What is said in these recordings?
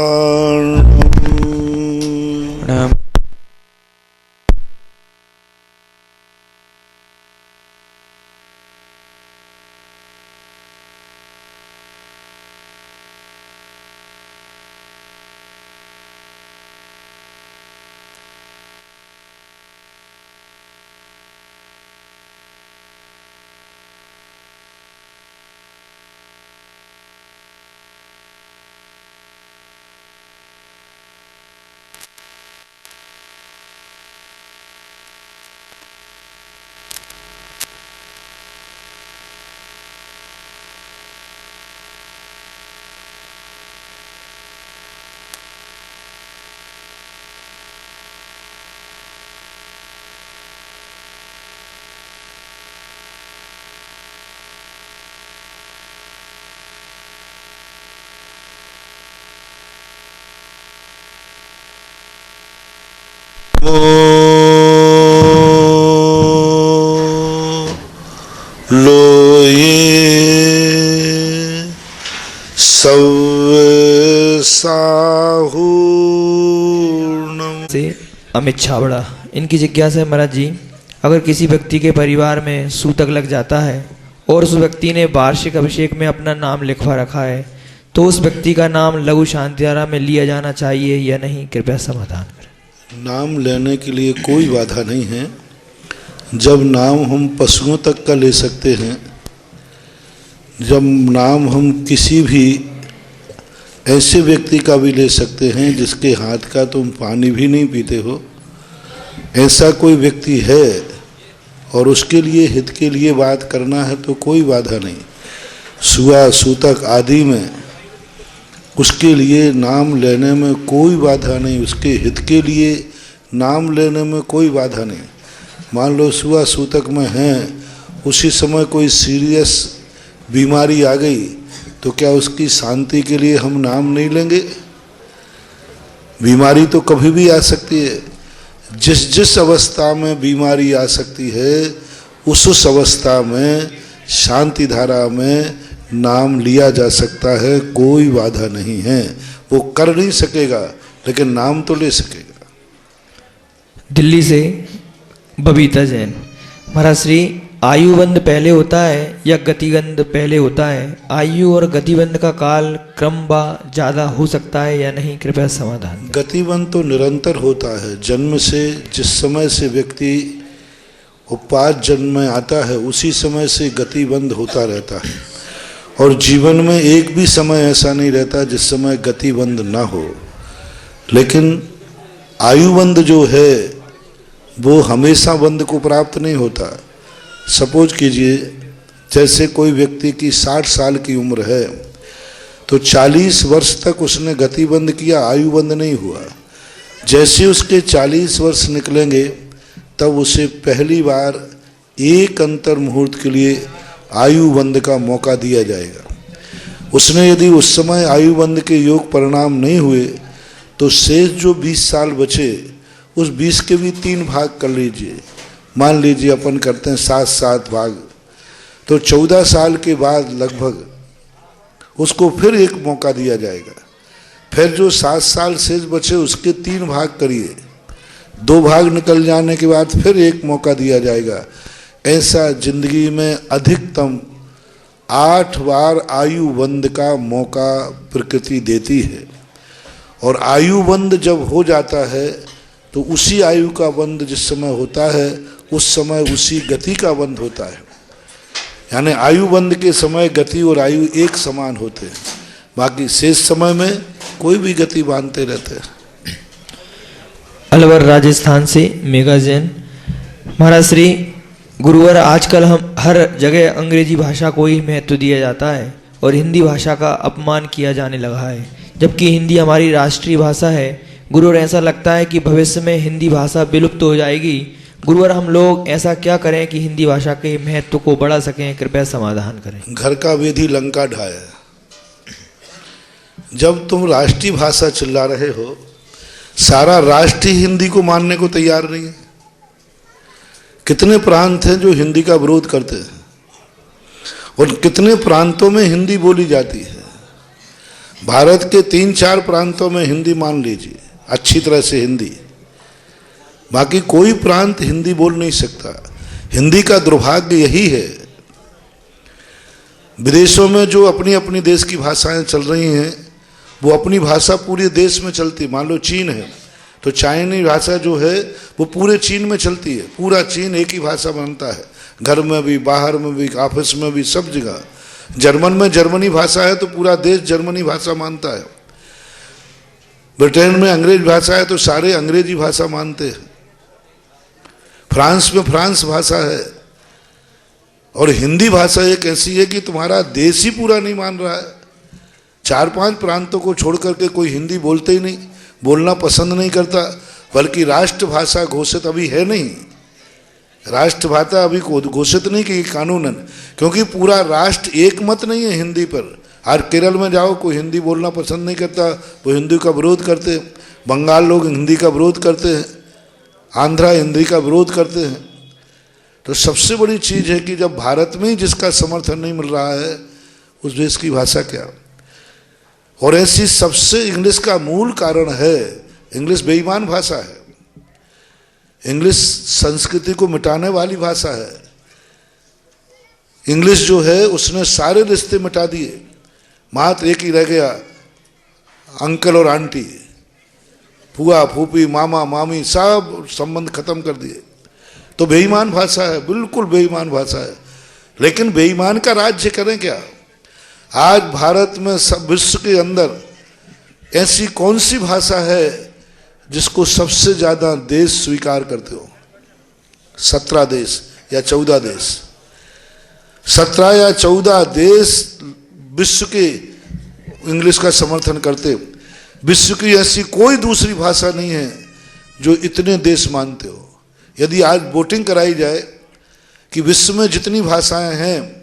अरिहन्तार्णम् लोये सव्यसाहूर्णम् से अमित छाबड़ा। इनकी जिज्ञासा है महाराज जी, अगर किसी व्यक्ति के परिवार में सूतक लग जाता है और उस व्यक्ति ने वार्षिक अभिषेक में अपना नाम लिखवा रखा है तो उस व्यक्ति का नाम लघु शांतिधारा में लिया जाना चाहिए या नहीं, कृपया समाधान करें। नाम लेने के लिए कोई बाधा नहीं है। जब नाम हम पशुओं तक का ले सकते हैं, जब नाम हम किसी भी ऐसे व्यक्ति का भी ले सकते हैं जिसके हाथ का तुम पानी भी नहीं पीते हो, ऐसा कोई व्यक्ति है और उसके लिए हित के लिए बात करना है तो कोई बाधा नहीं। सुआ सूतक आदि में उसके लिए नाम लेने में कोई बाधा नहीं, उसके हित के लिए नाम लेने में कोई बाधा नहीं। मान लो सुआ सूतक में हैं, उसी समय कोई सीरियस बीमारी आ गई तो क्या उसकी शांति के लिए हम नाम नहीं लेंगे? बीमारी तो कभी भी आ सकती है। जिस जिस अवस्था में बीमारी आ सकती है उस अवस्था में शांति धारा में नाम लिया जा सकता है, कोई बाधा नहीं है। वो कर नहीं सकेगा लेकिन नाम तो ले सकेगा। दिल्ली से बबीता जैन। महाराज श्री, आयुबंध पहले होता है या गतिबंध पहले होता है? आयु और गतिबंध का काल क्रम व ज़्यादा हो सकता है या नहीं, कृपया समाधान। गतिबंध तो निरंतर होता है। जन्म से जिस समय से व्यक्ति उपपात जन्म में आता है उसी समय से गतिबंध होता रहता है और जीवन में एक भी समय ऐसा नहीं रहता जिस समय गतिबंध ना हो। लेकिन आयुबंध जो है वो हमेशा बंध को प्राप्त नहीं होता। सपोज कीजिए जैसे कोई व्यक्ति की 60 साल की उम्र है तो 40 वर्ष तक उसने गतिबंध किया, आयुबंध नहीं हुआ। जैसे उसके 40 वर्ष निकलेंगे तब उसे पहली बार एक अंतर मुहूर्त के लिए आयुबंध का मौका दिया जाएगा। उसने यदि उस समय आयुबंध के योग परिणाम नहीं हुए तो शेष जो 20 साल बचे उस 20 के भी 3 भाग कर लीजिए। मान लीजिए अपन करते हैं 7-7 भाग, तो 14 साल के बाद लगभग उसको फिर एक मौका दिया जाएगा। फिर जो 7 साल शेष बचे उसके 3 भाग करिए, 2 भाग निकल जाने के बाद फिर एक मौका दिया जाएगा। ऐसा जिंदगी में अधिकतम 8 बार आयुबंध का मौका प्रकृति देती है। और आयुबंध जब हो जाता है तो उसी आयु का बंध जिस समय होता है उस समय उसी गति का बंध होता है। यानी आयुबंध के समय गति और आयु एक समान होते हैं, बाकी शेष समय में कोई भी गति बांधते रहते हैं। अलवर राजस्थान से मेघा जैन। महाराज श्री, गुरुवर, आजकल हम हर जगह अंग्रेजी भाषा को ही महत्व दिया जाता है और हिंदी भाषा का अपमान किया जाने लगा है, जबकि हिंदी हमारी राष्ट्रीय भाषा है। गुरुवर, ऐसा लगता है कि भविष्य में हिंदी भाषा विलुप्त हो जाएगी। गुरुवर, हम लोग ऐसा क्या करें कि हिंदी भाषा के महत्व को बढ़ा सकें, कृपया समाधान करें। घर का वेदी लंका ढाया। जब तुम राष्ट्रीय भाषा चिल्ला रहे हो, सारा राष्ट्र ही हिंदी को मानने को तैयार नहीं है। कितने प्रांत हैं जो हिंदी का विरोध करते हैं और कितने प्रांतों में हिंदी बोली जाती है। भारत के 3-4 प्रांतों में हिंदी मान लीजिए अच्छी तरह से हिंदी, बाकी कोई प्रांत हिंदी बोल नहीं सकता। हिंदी का दुर्भाग्य यही है। विदेशों में जो अपनी अपनी देश की भाषाएं चल रही हैं, वो अपनी भाषा पूरे देश में चलती। मान लो चीन है तो चाइनीज भाषा जो है वो पूरे चीन में चलती है। पूरा चीन एक ही भाषा बनता है, घर में भी, बाहर में भी, ऑफिस में भी, सब जगह। जर्मन में जर्मनी भाषा है तो पूरा देश जर्मनी भाषा मानता है। ब्रिटेन में अंग्रेज भाषा है तो सारे अंग्रेजी भाषा मानते हैं। फ्रांस में फ्रांस भाषा है। और हिंदी भाषा एक ऐसी है कि तुम्हारा देश ही पूरा नहीं मान रहा है। 4-5 प्रांतों को छोड़ करके कोई हिंदी बोलते ही नहीं, बोलना पसंद नहीं करता। बल्कि राष्ट्रभाषा घोषित अभी है नहीं, राष्ट्रभाषा अभी घोषित नहीं की कानूनन, क्योंकि पूरा राष्ट्र एक मत नहीं है हिंदी पर। और केरल में जाओ, कोई हिंदी बोलना पसंद नहीं करता, वो हिंदी का विरोध करते हैं। बंगाल लोग हिंदी का विरोध करते हैं, आंध्रा हिंदी का विरोध करते हैं। तो सबसे बड़ी चीज़ है कि जब भारत में ही जिसका समर्थन नहीं मिल रहा है, उस देश की भाषा क्या। और ऐसी सबसे इंग्लिश का मूल कारण है, इंग्लिश बेईमान भाषा है। इंग्लिश संस्कृति को मिटाने वाली भाषा है। इंग्लिश जो है उसने सारे रिश्ते मिटा दिए, मात्र एक ही रह गया, अंकल और आंटी, फूआ फूफी, मामा मामी, सब संबंध खत्म कर दिए। तो बेईमान भाषा है, बिल्कुल बेईमान भाषा है। लेकिन बेईमान का राज्य करें क्या। आज भारत में सब विश्व के अंदर ऐसी कौन सी भाषा है जिसको सबसे ज्यादा देश स्वीकार करते हो। 17 देश या 14 देश, 17 या 14 देश विश्व के इंग्लिश का समर्थन करते। विश्व की ऐसी कोई दूसरी भाषा नहीं है जो इतने देश मानते हो। यदि आज वोटिंग कराई जाए कि विश्व में जितनी भाषाएं हैं,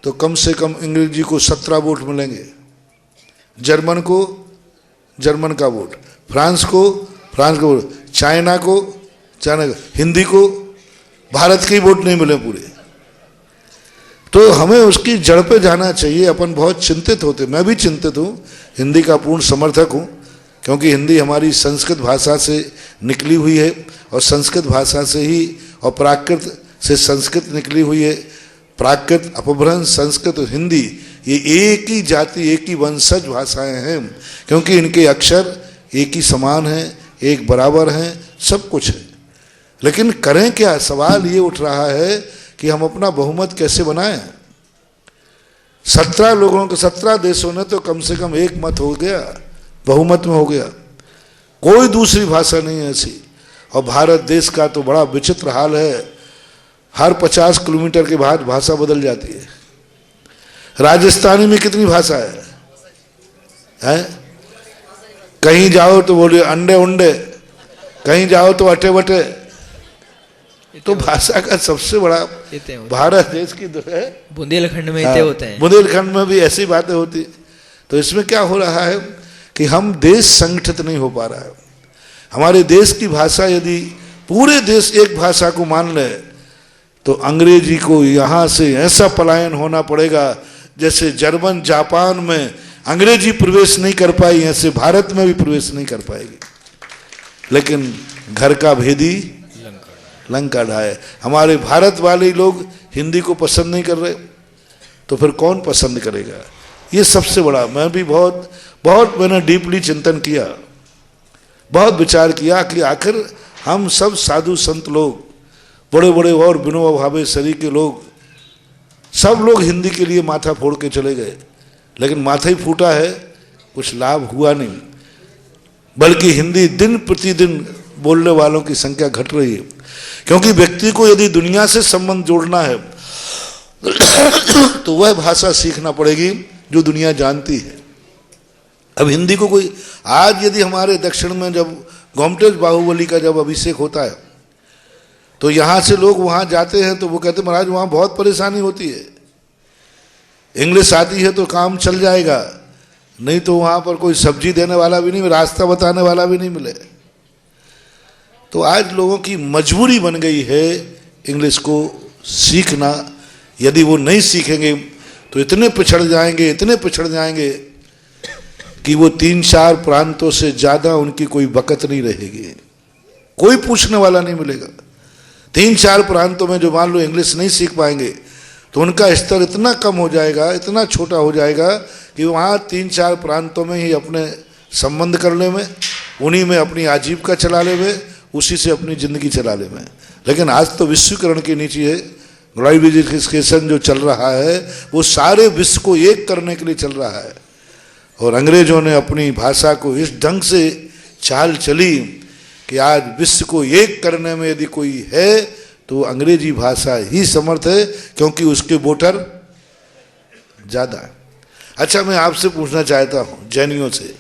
तो कम से कम अंग्रेजी को 17 वोट मिलेंगे, जर्मन को जर्मन का वोट, फ्रांस को फ्रांस का वोट, चाइना को चाइना का, हिंदी को भारत के ही वोट नहीं मिले पूरे। तो हमें उसकी जड़ पे जाना चाहिए। अपन बहुत चिंतित होते, मैं भी चिंतित हूँ, हिंदी का पूर्ण समर्थक हूँ, क्योंकि हिंदी हमारी संस्कृत भाषा से निकली हुई है और संस्कृत भाषा से ही, और प्राकृत से संस्कृत निकली हुई है। प्राकृत, अपभ्रंश, संस्कृत और हिंदी ये एक ही जाति, एक ही वंशज भाषाएं हैं, क्योंकि इनके अक्षर एक ही समान हैं, एक बराबर हैं, सब कुछ है। लेकिन करें क्या, सवाल ये उठ रहा है कि हम अपना बहुमत कैसे बनाएं। 17 लोगों के 17 देशों ने तो कम से कम एक मत हो गया, बहुमत में हो गया। कोई दूसरी भाषा नहीं है ऐसी। और भारत देश का तो बड़ा विचित्र हाल है, हर 50 किलोमीटर के बाद भाषा बदल जाती है। राजस्थानी में कितनी भाषा है? कहीं जाओ तो बोलिए अंडे उंडे, कहीं जाओ तो अटे बटे। तो भाषा का सबसे बड़ा भारत देश की है। बुंदेलखंड में इतने होते हैं, बुंदेलखंड में भी ऐसी बातें होती। तो इसमें क्या हो रहा है कि हम देश संगठित नहीं हो पा रहा है। हमारे देश की भाषा, यदि पूरे देश एक भाषा को मान ले, तो अंग्रेजी को यहाँ से ऐसा पलायन होना पड़ेगा जैसे जर्मन जापान में अंग्रेजी प्रवेश नहीं कर पाई, ऐसे भारत में भी प्रवेश नहीं कर पाएगी। लेकिन घर का भेदी लंका ढाए। हमारे भारत वाले लोग हिंदी को पसंद नहीं कर रहे, तो फिर कौन पसंद करेगा। ये सबसे बड़ा, मैं भी बहुत मैंने डीपली चिंतन किया, बहुत विचार किया कि आखिर हम सब साधु संत लोग, बड़े बड़े और विनोबा भावे शरीर के लोग, सब लोग हिंदी के लिए माथा फोड़ के चले गए, लेकिन माथा ही फूटा है, कुछ लाभ हुआ नहीं। बल्कि हिंदी दिन प्रतिदिन बोलने वालों की संख्या घट रही है। क्योंकि व्यक्ति को यदि दुनिया से संबंध जोड़ना है तो वह भाषा सीखना पड़ेगी जो दुनिया जानती है। अब हिंदी को कोई, आज यदि हमारे दक्षिण में जब गोमटेश बाहुबली का जब अभिषेक होता है, तो यहाँ से लोग वहाँ जाते हैं तो वो कहते महाराज वहाँ बहुत परेशानी होती है, इंग्लिश आती है तो काम चल जाएगा, नहीं तो वहाँ पर कोई सब्जी देने वाला भी नहीं, रास्ता बताने वाला भी नहीं मिले। तो आज लोगों की मजबूरी बन गई है इंग्लिश को सीखना। यदि वो नहीं सीखेंगे तो इतने पिछड़ जाएंगे कि वो 3-4 प्रांतों से ज़्यादा उनकी कोई बकत नहीं रहेगी, कोई पूछने वाला नहीं मिलेगा। 3-4 प्रांतों में जो मान लो इंग्लिश नहीं सीख पाएंगे तो उनका स्तर इतना कम हो जाएगा, इतना छोटा हो जाएगा कि वहाँ 3-4 प्रांतों में ही अपने संबंध कर ले में, उन्हीं में अपनी आजीविका चला ले में, उसी से अपनी ज़िंदगी चला ले में। लेकिन आज तो विश्वीकरण के नीचे है, ग्लोबलाइजेशन जो चल रहा है वो सारे विश्व को एक करने के लिए चल रहा है। और अंग्रेजों ने अपनी भाषा को इस ढंग से चाल चली कि आज विश्व को एक करने में यदि कोई है तो अंग्रेजी भाषा ही समर्थ है, क्योंकि उसके वोटर ज़्यादा है। अच्छा, मैं आपसे पूछना चाहता हूँ जैनियों से,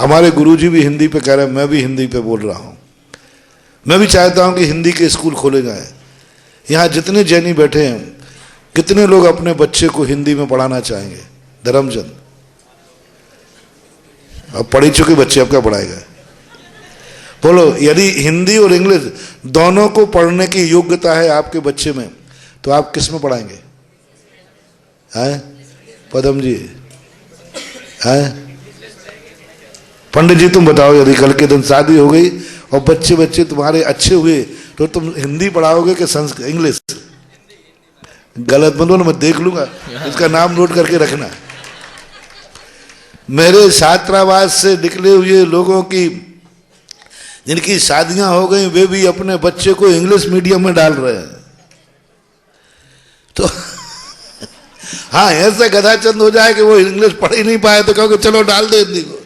हमारे गुरुजी भी हिंदी पे कह रहे हैं, मैं भी हिंदी पे बोल रहा हूँ। मैं भी चाहता हूँ कि हिंदी के स्कूल खोले जाएं। यहाँ जितने जैनी बैठे हैं, कितने लोग अपने बच्चे को हिंदी में पढ़ाना चाहेंगे? धर्मचंद, अब पढ़ी चुके बच्चे अब क्या पढ़ाएगा? बोलो, यदि हिंदी और इंग्लिश दोनों को पढ़ने की योग्यता है आपके बच्चे में तो आप किस में पढ़ाएंगे? हैं पदम जी, हैं पंडित जी, तुम बताओ, यदि कल के दिन शादी हो गई और बच्चे तुम्हारे अच्छे हुए तो तुम हिंदी पढ़ाओगे कि संस्कृत इंग्लिश? गलत मत बोलो, मैं देख लूंगा, इसका नाम नोट करके रखना। मेरे छात्रावास से निकले हुए लोगों की जिनकी शादियां हो गई, वे भी अपने बच्चे को इंग्लिश मीडियम में डाल रहे हैं। तो हाँ, ऐसा गधाचंद हो जाए कि वो इंग्लिश पढ़ ही नहीं पाए तो कहोगे चलो डाल दो हिंदी को।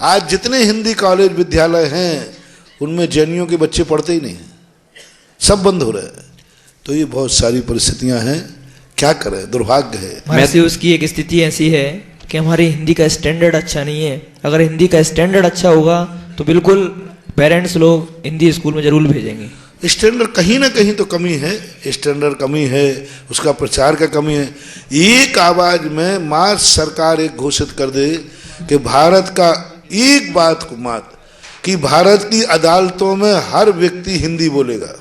आज जितने हिंदी कॉलेज विद्यालय हैं उनमें जैनियों के बच्चे पढ़ते ही नहीं हैं, सब बंद हो रहे हैं। तो ये बहुत सारी परिस्थितियां हैं, क्या करें, दुर्भाग्य है। वैसे उसकी एक स्थिति ऐसी है कि हमारी हिंदी का स्टैंडर्ड अच्छा नहीं है। अगर हिंदी का स्टैंडर्ड अच्छा होगा तो बिल्कुल पेरेंट्स लोग हिंदी स्कूल में जरूर भेजेंगे। स्टैंडर्ड कहीं ना कहीं तो कमी है, स्टैंडर्ड कमी है, उसका प्रचार का कमी है। एक आवाज में मार्च सरकार एक घोषित कर दे कि भारत का एक बात को मात कि भारत की अदालतों में हर व्यक्ति हिंदी बोलेगा,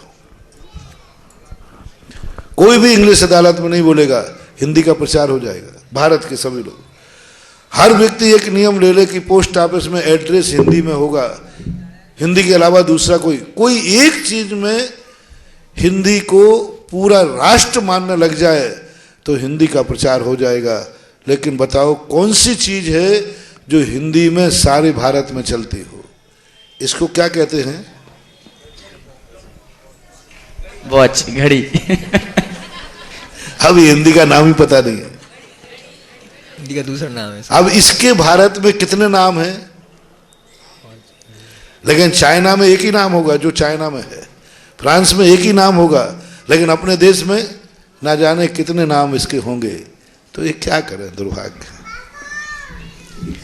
कोई भी इंग्लिश अदालत में नहीं बोलेगा, हिंदी का प्रचार हो जाएगा। भारत के सभी लोग, हर व्यक्ति एक नियम ले ले कि पोस्ट ऑफिस में एड्रेस हिंदी में होगा, हिंदी के अलावा दूसरा कोई एक चीज में हिंदी को पूरा राष्ट्र मानने लग जाए तो हिंदी का प्रचार हो जाएगा। लेकिन बताओ कौन सी चीज है जो हिंदी में सारे भारत में चलती हो? इसको क्या कहते हैं? वॉच, घड़ी। अब हिंदी का नाम ही पता नहीं है, हिंदी का दूसरा नाम है। अब इसके भारत में कितने नाम हैं? लेकिन चाइना में एक ही नाम होगा जो चाइना में है, फ्रांस में एक ही नाम होगा, लेकिन अपने देश में ना जाने कितने नाम इसके होंगे। तो ये क्या करें, दुर्भाग्य।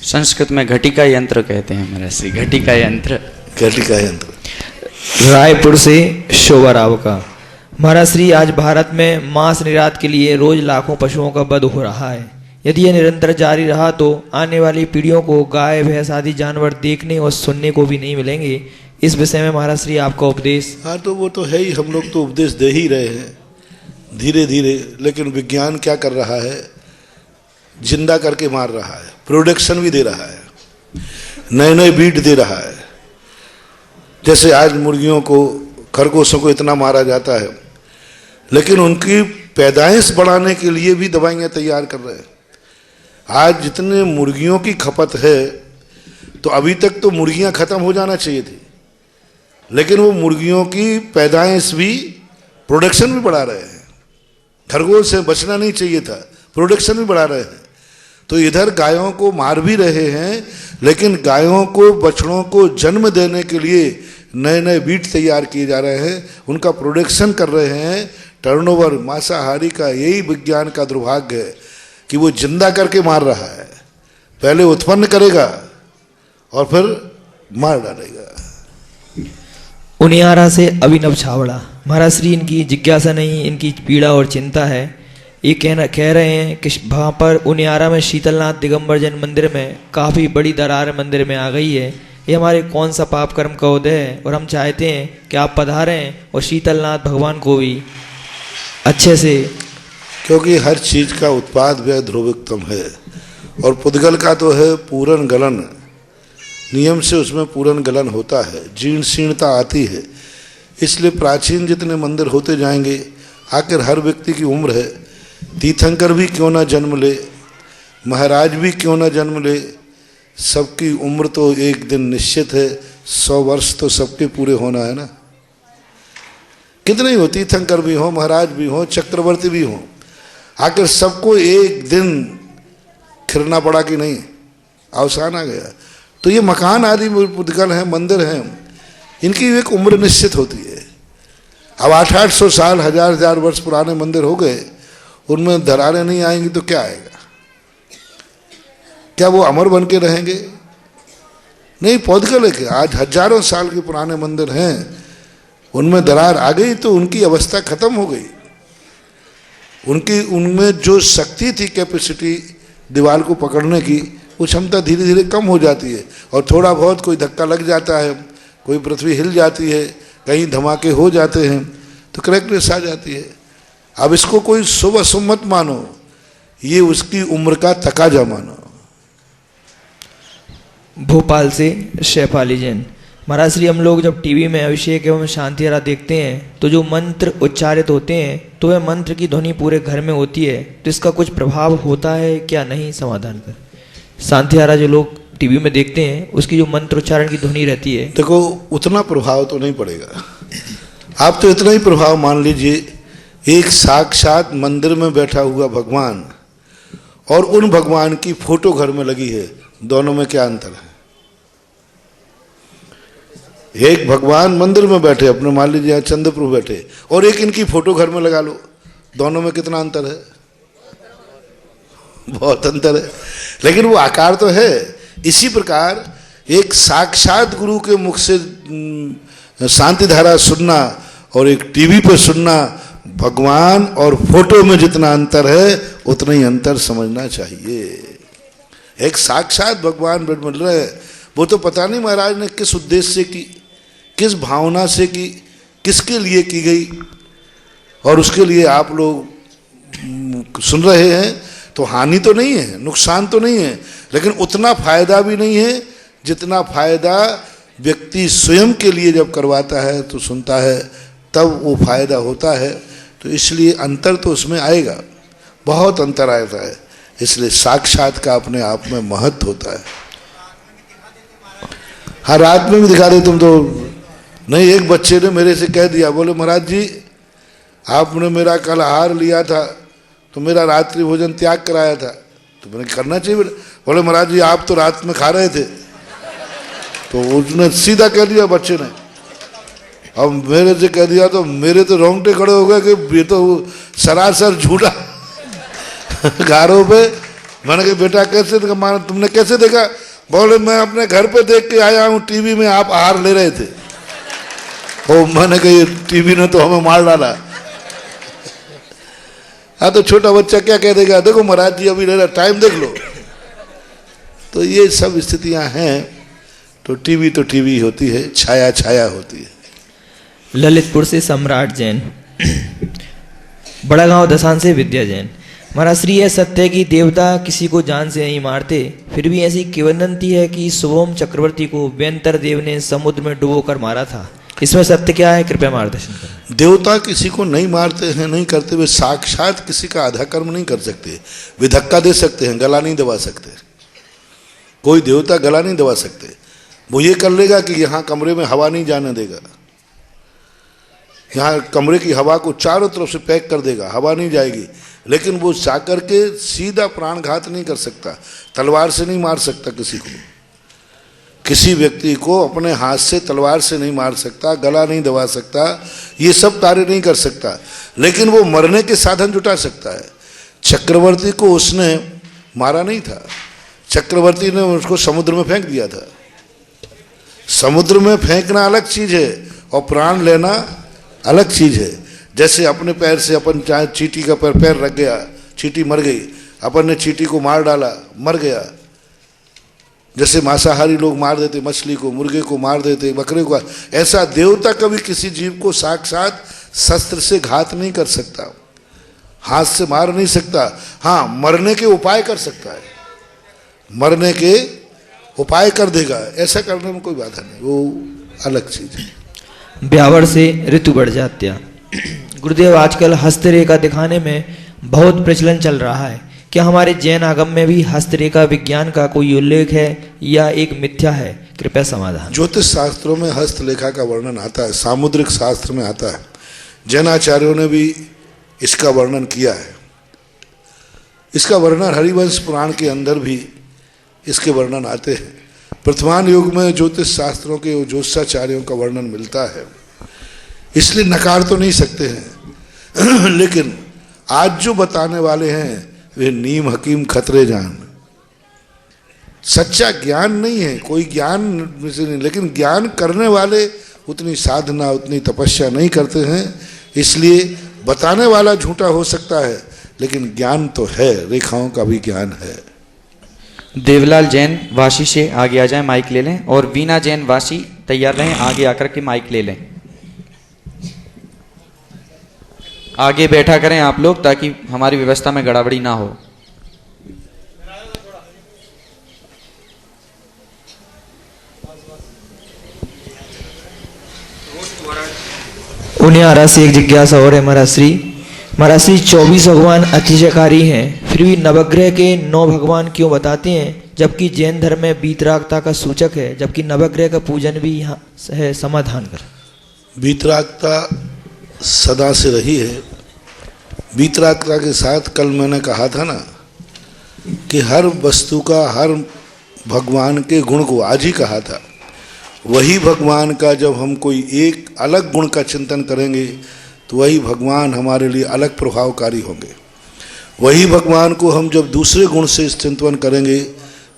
संस्कृत में घटिका यंत्र कहते हैं मेरा श्री, घटिका यंत्र। घटिका यंत्र। रायपुर से शोभा राव का, महाराज श्री, आज भारत में मांस निर्यात के लिए रोज लाखों पशुओं का वध हो रहा है। यदि यह निरंतर जारी रहा तो आने वाली पीढ़ियों को गाय भैंस आदि जानवर देखने और सुनने को भी नहीं मिलेंगे। इस विषय में महाराज श्री आपका उपदेश। हाँ, तो वो तो है ही, हम लोग तो उपदेश दे ही रहे हैं धीरे धीरे। लेकिन विज्ञान क्या कर रहा है? जिंदा करके मार रहा है, प्रोडक्शन भी दे रहा है, नए नए बीट दे रहा है। जैसे आज मुर्गियों को, खरगोशों को इतना मारा जाता है, लेकिन उनकी पैदाइश बढ़ाने के लिए भी दवाइयाँ तैयार कर रहे हैं। आज जितने मुर्गियों की खपत है, तो अभी तक तो मुर्गियां खत्म हो जाना चाहिए थी, लेकिन वो मुर्गियों की पैदाइश भी, प्रोडक्शन भी बढ़ा रहे हैं। खरगोश से बचना नहीं चाहिए था, प्रोडक्शन भी बढ़ा रहे हैं। तो इधर गायों को मार भी रहे हैं, लेकिन गायों को, बछड़ों को जन्म देने के लिए नए नए बीट तैयार किए जा रहे हैं, उनका प्रोडक्शन कर रहे हैं। टर्नओवर मांसाहारी का यही विज्ञान का दुर्भाग्य है कि वो जिंदा करके मार रहा है। पहले उत्पन्न करेगा और फिर मार डालेगा। उनियारा से अभिनव छावड़ा, महाराज श्री, इनकी जिज्ञासा नहीं, इनकी पीड़ा और चिंता है। ये कह रहे हैं कि वहाँ पर उनियारा में शीतलनाथ दिगंबर जैन मंदिर में काफ़ी बड़ी दरार मंदिर में आ गई है। ये हमारे कौन सा पाप कर्म का उदय है, और हम चाहते हैं कि आप पधारें और शीतलनाथ भगवान को भी अच्छे से, क्योंकि हर चीज़ का उत्पाद व्यय ध्रुविकतम है, और पुद्गल का तो है पूर्ण गलन, नियम से उसमें पूर्ण गलन होता है, जीर्ण शीर्णता आती है। इसलिए प्राचीन जितने मंदिर होते जाएंगे, आखिर हर व्यक्ति की उम्र है, तीर्थंकर भी क्यों ना जन्म ले, महाराज भी क्यों ना जन्म ले, सबकी उम्र तो एक दिन निश्चित है। 100 वर्ष तो सबके पूरे होना है ना। कितने ही हो, तीर्थंकर भी हो, महाराज भी हो, चक्रवर्ती भी हो, आखिर सबको एक दिन खिरना पड़ा कि नहीं, अवसान आ गया। तो ये मकान आदि पुद्गल हैं, मंदिर हैं, इनकी एक उम्र निश्चित होती है। अब 800-800 साल, 1000-1000 वर्ष पुराने मंदिर हो गए, उनमें दरारें नहीं आएंगी तो क्या आएगा? क्या वो अमर बन के रहेंगे? नहीं, पुद्गल है। आज हजारों साल के पुराने मंदिर हैं, उनमें दरार आ गई तो उनकी अवस्था खत्म हो गई। उनमें जो शक्ति थी, कैपेसिटी दीवार को पकड़ने की, वो क्षमता धीरे धीरे कम हो जाती है। और थोड़ा बहुत कोई धक्का लग जाता है, कोई पृथ्वी हिल जाती है, कहीं धमाके हो जाते हैं, तो क्रैकनेस आ जाती है। अब इसको कोई शुभ अशुभ मत मानो, ये उसकी उम्र का तकाजा मानो। भोपाल से शेफाली जैन। महाराज श्री, हम लोग जब टीवी में अभिषेक एवं शांतिहारा देखते हैं तो जो मंत्र उच्चारित होते हैं तो वह मंत्र की ध्वनि पूरे घर में होती है, तो इसका कुछ प्रभाव होता है क्या? नहीं, समाधान कर। शांतिहारा जो लोग टीवी में देखते हैं उसकी जो मंत्र उच्चारण की ध्वनि रहती है, देखो उतना प्रभाव तो नहीं पड़ेगा। आप तो इतना ही प्रभाव मान लीजिए, एक साक्षात मंदिर में बैठा हुआ भगवान और उन भगवान की फोटो घर में लगी है, दोनों में क्या अंतर है? एक भगवान मंदिर में बैठे, अपने मान लीजिए यहाँ चंद्रपुर बैठे, और एक इनकी फोटो घर में लगा लो, दोनों में कितना अंतर है? बहुत अंतर है, लेकिन वो आकार तो है। इसी प्रकार एक साक्षात गुरु के मुख से शांति धारा सुनना और एक टीवी पे सुनना, भगवान और फोटो में जितना अंतर है उतना ही अंतर समझना चाहिए। एक साक्षात भगवान मिल रहे हैं, वो तो पता नहीं महाराज ने किस उद्देश्य से की, किस भावना से की, किसके लिए की गई, और उसके लिए आप लोग सुन रहे हैं, तो हानि तो नहीं है, नुकसान तो नहीं है, लेकिन उतना फायदा भी नहीं है जितना फायदा व्यक्ति स्वयं के लिए जब करवाता है तो सुनता है, तब वो फायदा होता है। तो इसलिए अंतर तो उसमें आएगा, बहुत अंतर आता है। इसलिए साक्षात का अपने आप में महत्व होता है। हाँ, रात में भी दिखा दे तुम तो नहीं। एक बच्चे ने मेरे से कह दिया, बोले महाराज जी आपने मेरा कल आहार लिया था तो मेरा रात्रि भोजन त्याग कराया था, तो मैंने करना चाहिए। बोले महाराज जी आप तो रात में खा रहे थे, तो उसने सीधा कह दिया बच्चे ने। अब मेरे से कह दिया तो मेरे तो रोंगटे खड़े हो गए कि ये तो सरासर झूठा घरों पे। मैंने कहा बेटा कैसे देखा, तुमने कैसे देखा? बोले मैं अपने घर पे देख के आया हूँ, टीवी में आप आहार ले रहे थे। ओ मैंने कहा टीवी ने तो हमें मार डाला। हाँ, तो छोटा बच्चा क्या कह देगा, देखो महाराज जी अभी ले रहा, टाइम देख लो। तो ये सब स्थितियां हैं। तो टीवी होती है, छाया छाया होती है। ललितपुर से सम्राट जैन। बड़ा गांव दसान से विद्या जैन। महाराज श्री, यह सत्य है कि देवता किसी को जान से नहीं मारते, फिर भी ऐसी किंवदंती है कि शुभम चक्रवर्ती को व्यंतर देव ने समुद्र में डुबोकर मारा था। इसमें सत्य क्या है, कृपया मार्गदर्शन करें। देवता किसी को नहीं मारते हैं, नहीं करते हुए साक्षात किसी का आधा कर्म नहीं कर सकते। वे धक्का दे सकते हैं, गला नहीं दबा सकते। कोई देवता गला नहीं दबा सकते। वो ये कर लेगा कि यहाँ कमरे में हवा नहीं जाने देगा, यहाँ कमरे की हवा को चारों तरफ से पैक कर देगा, हवा नहीं जाएगी। लेकिन वो जाकर के सीधा प्राणघात नहीं कर सकता, तलवार से नहीं मार सकता किसी को। किसी व्यक्ति को अपने हाथ से तलवार से नहीं मार सकता, गला नहीं दबा सकता, ये सब कार्य नहीं कर सकता। लेकिन वो मरने के साधन जुटा सकता है। चक्रवर्ती को उसने मारा नहीं था, चक्रवर्ती ने उसको समुद्र में फेंक दिया था। समुद्र में फेंकना अलग चीज है और प्राण लेना अलग चीज है। जैसे अपने पैर से अपन चाहे चींटी का पैर रख गया चींटी मर गई, अपन ने चींटी को मार डाला, मर गया। जैसे मांसाहारी लोग मार देते मछली को, मुर्गे को मार देते, बकरे को, ऐसा देवता कभी किसी जीव को साक्षात शस्त्र से घात नहीं कर सकता, हाथ से मार नहीं सकता। हाँ, मरने के उपाय कर सकता है, मरने के उपाय कर देगा, ऐसा करने में कोई बाधा नहीं, वो अलग चीज है। ब्यावर से ऋतु बढ़ जात्या। गुरुदेव, आजकल हस्तरेखा दिखाने में बहुत प्रचलन चल रहा है, क्या हमारे जैन आगम में भी हस्तरेखा विज्ञान का कोई उल्लेख है या एक मिथ्या है? कृपया समाधान। ज्योतिष शास्त्रों में हस्तलेखा का वर्णन आता है, सामुद्रिक शास्त्र में आता है, जैनाचार्यों ने भी इसका वर्णन किया है। इसका वर्णन हरिवंश पुराण के अंदर भी इसके वर्णन आते हैं। वर्तमान युग में ज्योतिष शास्त्रों के ज्योतिषाचार्यों का वर्णन मिलता है, इसलिए नकार तो नहीं सकते हैं लेकिन आज जो बताने वाले हैं वे नीम हकीम खतरे जान, सच्चा ज्ञान नहीं है, कोई ज्ञान नहीं, लेकिन ज्ञान करने वाले उतनी साधना उतनी तपस्या नहीं करते हैं, इसलिए बताने वाला झूठा हो सकता है, लेकिन ज्ञान तो है, रेखाओं का भी ज्ञान है। देवलाल जैन वाशी से आगे आ जाएं, माइक ले लें, और वीना जैन वाशी तैयार रहें, आगे आकर के माइक ले लें। आगे बैठा करें आप लोग, ताकि हमारी व्यवस्था में गड़बड़ी ना हो। उन्हें आरा से एक जिज्ञासा और है महाराज श्री। महाराज श्री 24 भगवान अतिशयकारी हैं, फिर भी नवग्रह के 9 भगवान क्यों बताते हैं, जबकि जैन धर्म में वीतरागता का सूचक है, जबकि नवग्रह का पूजन भी यहाँ है? समाधान कर। वीतरागता सदा से रही है। वीतरागता के साथ कल मैंने कहा था ना कि हर वस्तु का, हर भगवान के गुण को, आज ही कहा था, वही भगवान का जब हम कोई एक अलग गुण का चिंतन करेंगे तो वही भगवान हमारे लिए अलग प्रभावकारी होंगे। वही भगवान को हम जब दूसरे गुण से चिंतन करेंगे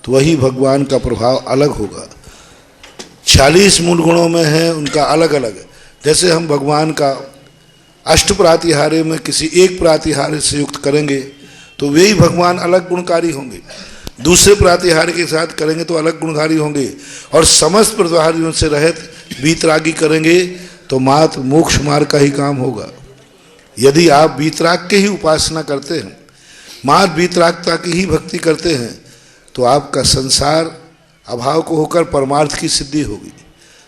तो वही भगवान का प्रभाव अलग होगा। 40 मूल गुणों में है, उनका अलग अलग। जैसे हम भगवान का अष्ट प्रातिहार्य में किसी एक प्रातिहार्य से युक्त करेंगे तो वे ही भगवान अलग गुणकारी होंगे, दूसरे प्रातिहार्य के साथ करेंगे तो अलग गुणकारी होंगे, और समस्त प्रतिहारियों से रहित वीतरागी करेंगे तो मात्र मोक्ष मार्ग का ही काम होगा। यदि आप वीतराग के ही उपासना करते हैं, मात्र वीतरागता की ही भक्ति करते हैं, तो आपका संसार अभाव को होकर परमार्थ की सिद्धि होगी,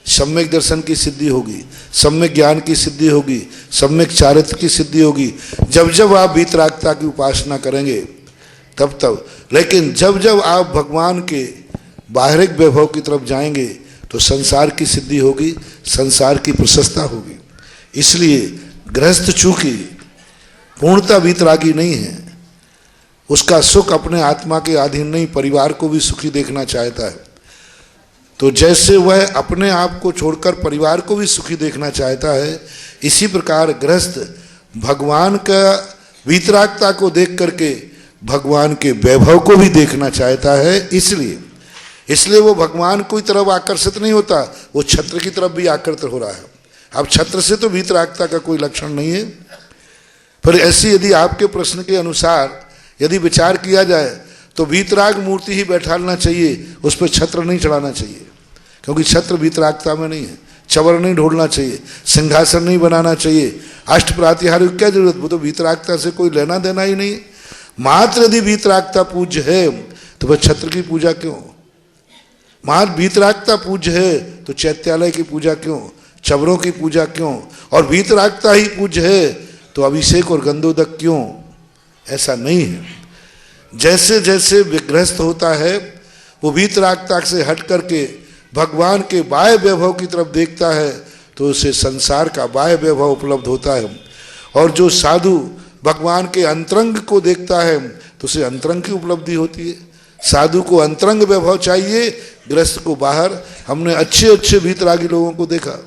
सम्यक दर्शन की सिद्धि होगी, सम्यक ज्ञान की सिद्धि होगी, सम्यक चारित्र की सिद्धि होगी। जब जब आप वीतरागता की उपासना करेंगे तब तब, लेकिन जब जब आप भगवान के बाहरिक वैभव की तरफ जाएंगे तो संसार की सिद्धि होगी, संसार की प्रशस्ता होगी। इसलिए गृहस्थ चूंकि पूर्णता वीतरागी नहीं है, उसका सुख अपने आत्मा के अधीन नहीं, परिवार को भी सुखी देखना चाहता है, तो जैसे वह अपने आप को छोड़कर परिवार को भी सुखी देखना चाहता है, इसी प्रकार गृहस्थ भगवान का वीतरागता को देख करके भगवान के वैभव को भी देखना चाहता है। इसलिए वो भगवान की तरफ आकर्षित नहीं होता, वो छत्र की तरफ भी आकर्षित हो रहा है। अब छत्र से तो वीतरागता का कोई लक्षण नहीं है। पर ऐसी यदि आपके प्रश्न के अनुसार यदि विचार किया जाए तो वीतराग मूर्ति ही बैठाना चाहिए, उस पर छत्र नहीं चढ़ाना चाहिए, क्योंकि छत्र वीतरागता में नहीं है। चवर नहीं ढोलना चाहिए, सिंहासन नहीं बनाना चाहिए, अष्ट प्रातिहार्य की क्या जरूरत, वो तो वीतरागता से कोई लेना देना ही नहीं। मात्र यदि वीतरागता पूज्य है तो वह छत्र की पूजा क्यों? मात्र वीतरागता पूज्य है तो चैत्यालय की पूजा क्यों, चवरों की पूजा क्यों? और वीतरागता ही पूज्य है तो अभिषेक और गंधोदक क्यों? ऐसा नहीं है। जैसे जैसे विग्रस्त होता है वो वीतरागता से हट करके भगवान के बाह्य वैभव की तरफ देखता है तो उसे संसार का बाह्य वैभव उपलब्ध होता है। और जो साधु भगवान के अंतरंग को देखता है तो उसे अंतरंग की उपलब्धि होती है। साधु को अंतरंग वैभव चाहिए, गृहस्थ को बाहर। हमने अच्छे अच्छे वीतरागी लोगों को देखा,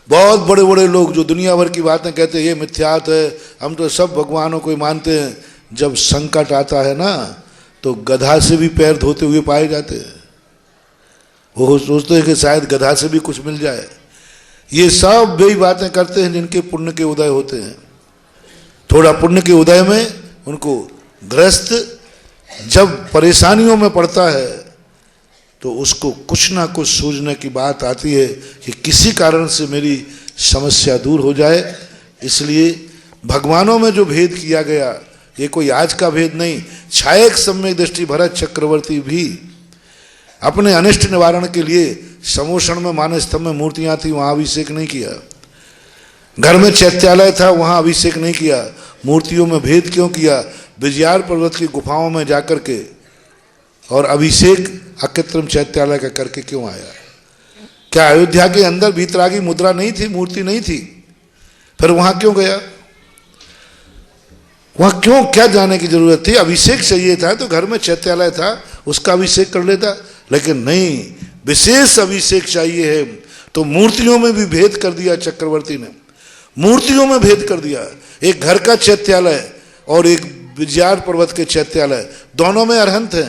बहुत बड़े बड़े लोग जो दुनिया भर की बातें कहते हैं, ये मिथ्यात है, हम तो सब भगवानों को ही मानते हैं। जब संकट आता है ना तो गधा से भी पैर धोते हुए पाए जाते हैं। वो सोचते हैं कि शायद गधा से भी कुछ मिल जाए। ये सब वही बातें करते हैं जिनके पुण्य के उदय होते हैं। थोड़ा पुण्य के उदय में उनको गृहस्थ जब परेशानियों में पड़ता है तो उसको कुछ ना कुछ सूझने की बात आती है कि किसी कारण से मेरी समस्या दूर हो जाए। इसलिए भगवानों में जो भेद किया गया ये कोई आज का भेद नहीं। छायक सम्यक दृष्टि भरत चक्रवर्ती भी अपने अनिष्ट निवारण के लिए समोषण में मानस्तंभ में मूर्तियां थी, वहां अभिषेक नहीं किया। घर में चैत्यालय था, वहां अभिषेक नहीं किया। मूर्तियों में भेद क्यों किया? विजयार पर्वत की गुफाओं में जाकर के और अभिषेक अकृत्रिम चैत्यालय का करके क्यों आया? क्या अयोध्या के अंदर भीतरागी मुद्रा नहीं थी, मूर्ति नहीं थी? फिर वहां क्यों गया? वहां क्यों, क्या जाने की जरूरत थी? अभिषेक चाहिए था तो घर में चैत्यालय था, उसका अभिषेक कर लेता। लेकिन नहीं, विशेष अभिषेक चाहिए है तो मूर्तियों में भी भेद कर दिया चक्रवर्ती ने। मूर्तियों में भेद कर दिया। एक घर का चैत्यालय और एक विजयार पर्वत के चैत्यालय, दोनों में अरहंत है,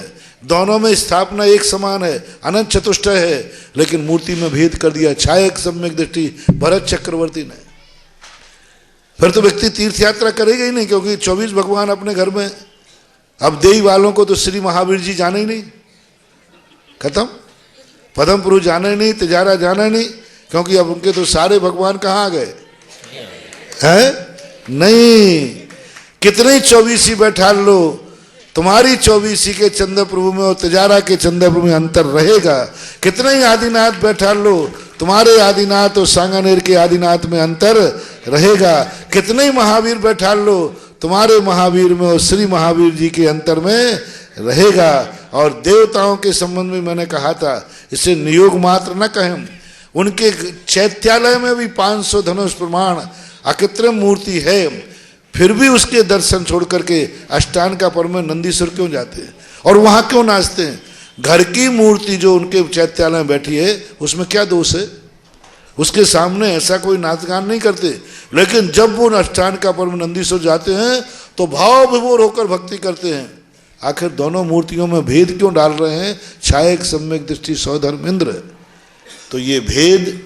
दोनों में स्थापना एक समान है, अनंत चतुष्टय है, लेकिन मूर्ति में भेद कर दिया छायक सम्यक दृष्टि भरत चक्रवर्ती ने। फिर तो व्यक्ति तीर्थ यात्रा करेगा ही नहीं, क्योंकि 24 भगवान अपने घर में। अब देई वालों को तो श्री महावीर जी जाने ही नहीं, खत्म। पद्म पुरुष जाना ही नहीं, तिजारा जाना ही नहीं, क्योंकि अब उनके तो सारे भगवान कहाँ आ गए हैं? नहीं, कितने 24 बैठा लो, तुम्हारी 24 के चंद्र प्रभु में और तिजारा के चंद्र प्रभु में अंतर रहेगा। कितने ही आदिनाथ बैठा लो, तुम्हारे आदिनाथ और सांगानेर के आदिनाथ में अंतर रहेगा। कितने ही महावीर बैठा लो, तुम्हारे महावीर में और श्री महावीर जी के अंतर में रहेगा। और देवताओं के संबंध में मैंने कहा था, इसे नियोग मात्र न कहें। उनके चैत्यालय में भी 500 धनुष प्रमाण अकृत्रिम मूर्ति है, फिर भी उसके दर्शन छोड़ करके अष्टान का पर्व में नंदीश्वर क्यों जाते हैं और वहां क्यों नाचते हैं? घर की मूर्ति जो उनके चैत्यालय में बैठी है उसमें क्या दोष है? उसके सामने ऐसा कोई नाच गान नहीं करते। लेकिन जब वो अष्टान का पर्व नंदीश्वर जाते हैं तो भाव विभोर होकर भक्ति करते हैं। आखिर दोनों मूर्तियों में भेद क्यों डाल रहे हैं? छायक सम्यक दृष्टि सौधर्मेंद्र। तो ये भेद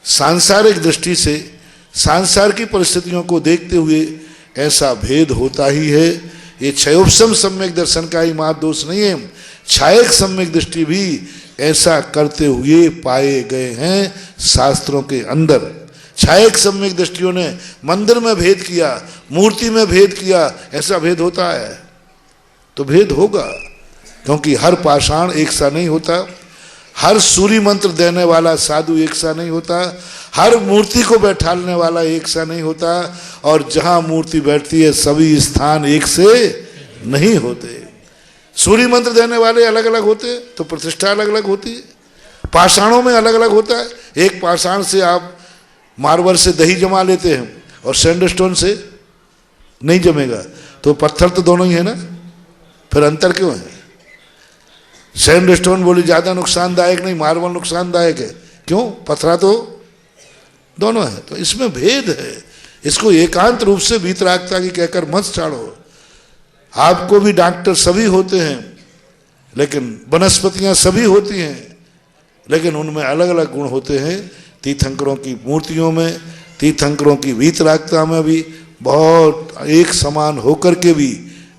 सांसारिक दृष्टि से, सांसार की परिस्थितियों को देखते हुए ऐसा भेद होता ही है। ये क्षयोपम सम्यक दर्शन का ही मात्र दोष नहीं है, छायक सम्यक दृष्टि भी ऐसा करते हुए पाए गए हैं शास्त्रों के अंदर। छायक सम्यक दृष्टियों ने मंदिर में भेद किया, मूर्ति में भेद किया, ऐसा भेद होता है? तो भेद होगा, क्योंकि हर पाषाण एक सा नहीं होता, हर सूर्य मंत्र देने वाला साधु एक सा नहीं होता, हर मूर्ति को बैठाने वाला एक सा नहीं होता, और जहां मूर्ति बैठती है सभी स्थान एक से नहीं होते। सूर्य मंत्र देने वाले अलग अलग होते तो प्रतिष्ठा अलग अलग होती है। पाषाणों में अलग अलग होता है। एक पाषाण से आप मार्बल से दही जमा लेते हैं और सैंडस्टोन से नहीं जमेगा, तो पत्थर तो दोनों ही है ना, फिर अंतर क्यों है? सैंडस्टोन बोली ज्यादा नुकसानदायक नहीं, मार्बल नुकसानदायक है। क्यों? पत्थरा तो दोनों है। तो इसमें भेद है। इसको एकांत रूप से वीतरागता की कहकर मत छाड़ो। आपको भी डॉक्टर सभी होते हैं, लेकिन वनस्पतियां सभी होती हैं, लेकिन उनमें अलग अलग गुण होते हैं। तीर्थंकरों की मूर्तियों में, तीर्थंकरों की वीतरागता में भी बहुत एक समान होकर के भी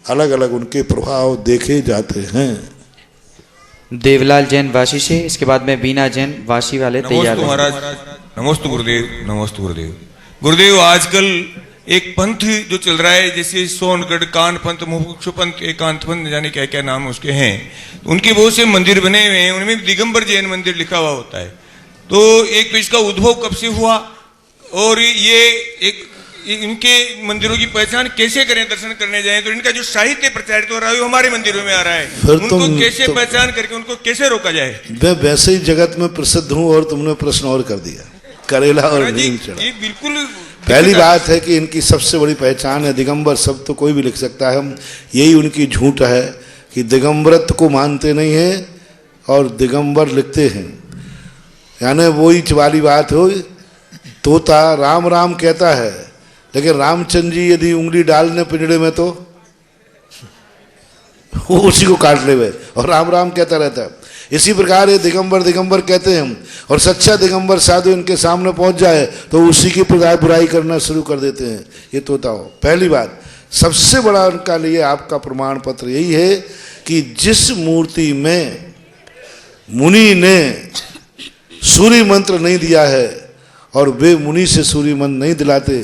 अलग अलग उनके प्रभाव देखे जाते हैं। देवलाल जैन वाशी से, इसके बाद में बीना जैन वाशी वाले तैयार हैं। महाराज नमोस्तु गुरुदेव, नमोस्तु गुरुदेव। गुरुदेव, आजकल एक पंथ जो चल रहा है, जैसे सोनगढ़ कान पंथ, मुमुक्षु पंथ, एकांत पंथ, जाने क्या क्या नाम उसके हैं, उनके बहुत से मंदिर बने हुए हैं, उनमें दिगंबर जैन मंदिर लिखा हुआ होता है। तो एक तो इसका उद्भव कब से हुआ, और ये इनके मंदिरों की पहचान कैसे करें? दर्शन करने जाएं तो इनका जो साहित्य प्रचारित हो रहा है वो हमारे मंदिरों में आ रहा है, उनको कैसे पहचान करके उनको कैसे रोका जाए? मैं वैसे ही जगत में प्रसिद्ध हूँ और तुमने प्रश्न और कर दिया, करेला और नीम चढ़ा। ये बिल्कुल पहली बात है कि इनकी सबसे बड़ी पहचान है दिगंबर शब्द, तो कोई भी लिख सकता है। हम यही उनकी झूठ है कि दिगंबरत्व को मानते नहीं है और दिगंबर लिखते हैं। यानी वही वाली बात हो, तोता राम राम कहता है, लेकिन रामचंद्र जी यदि उंगली डालने पिंजड़े में तो वो उसी को काट ले और राम राम कहता रहता है। इसी प्रकार ये दिगंबर दिगंबर कहते हैं, और सच्चा दिगंबर साधु इनके सामने पहुंच जाए तो उसी की बुराई करना शुरू कर देते हैं। ये तोताओं, पहली बात सबसे बड़ा उनका लिए आपका प्रमाण पत्र यही है कि जिस मूर्ति में मुनि ने सूर्य मंत्र नहीं दिया है और वे मुनि से सूर्य मंत्र नहीं दिलाते,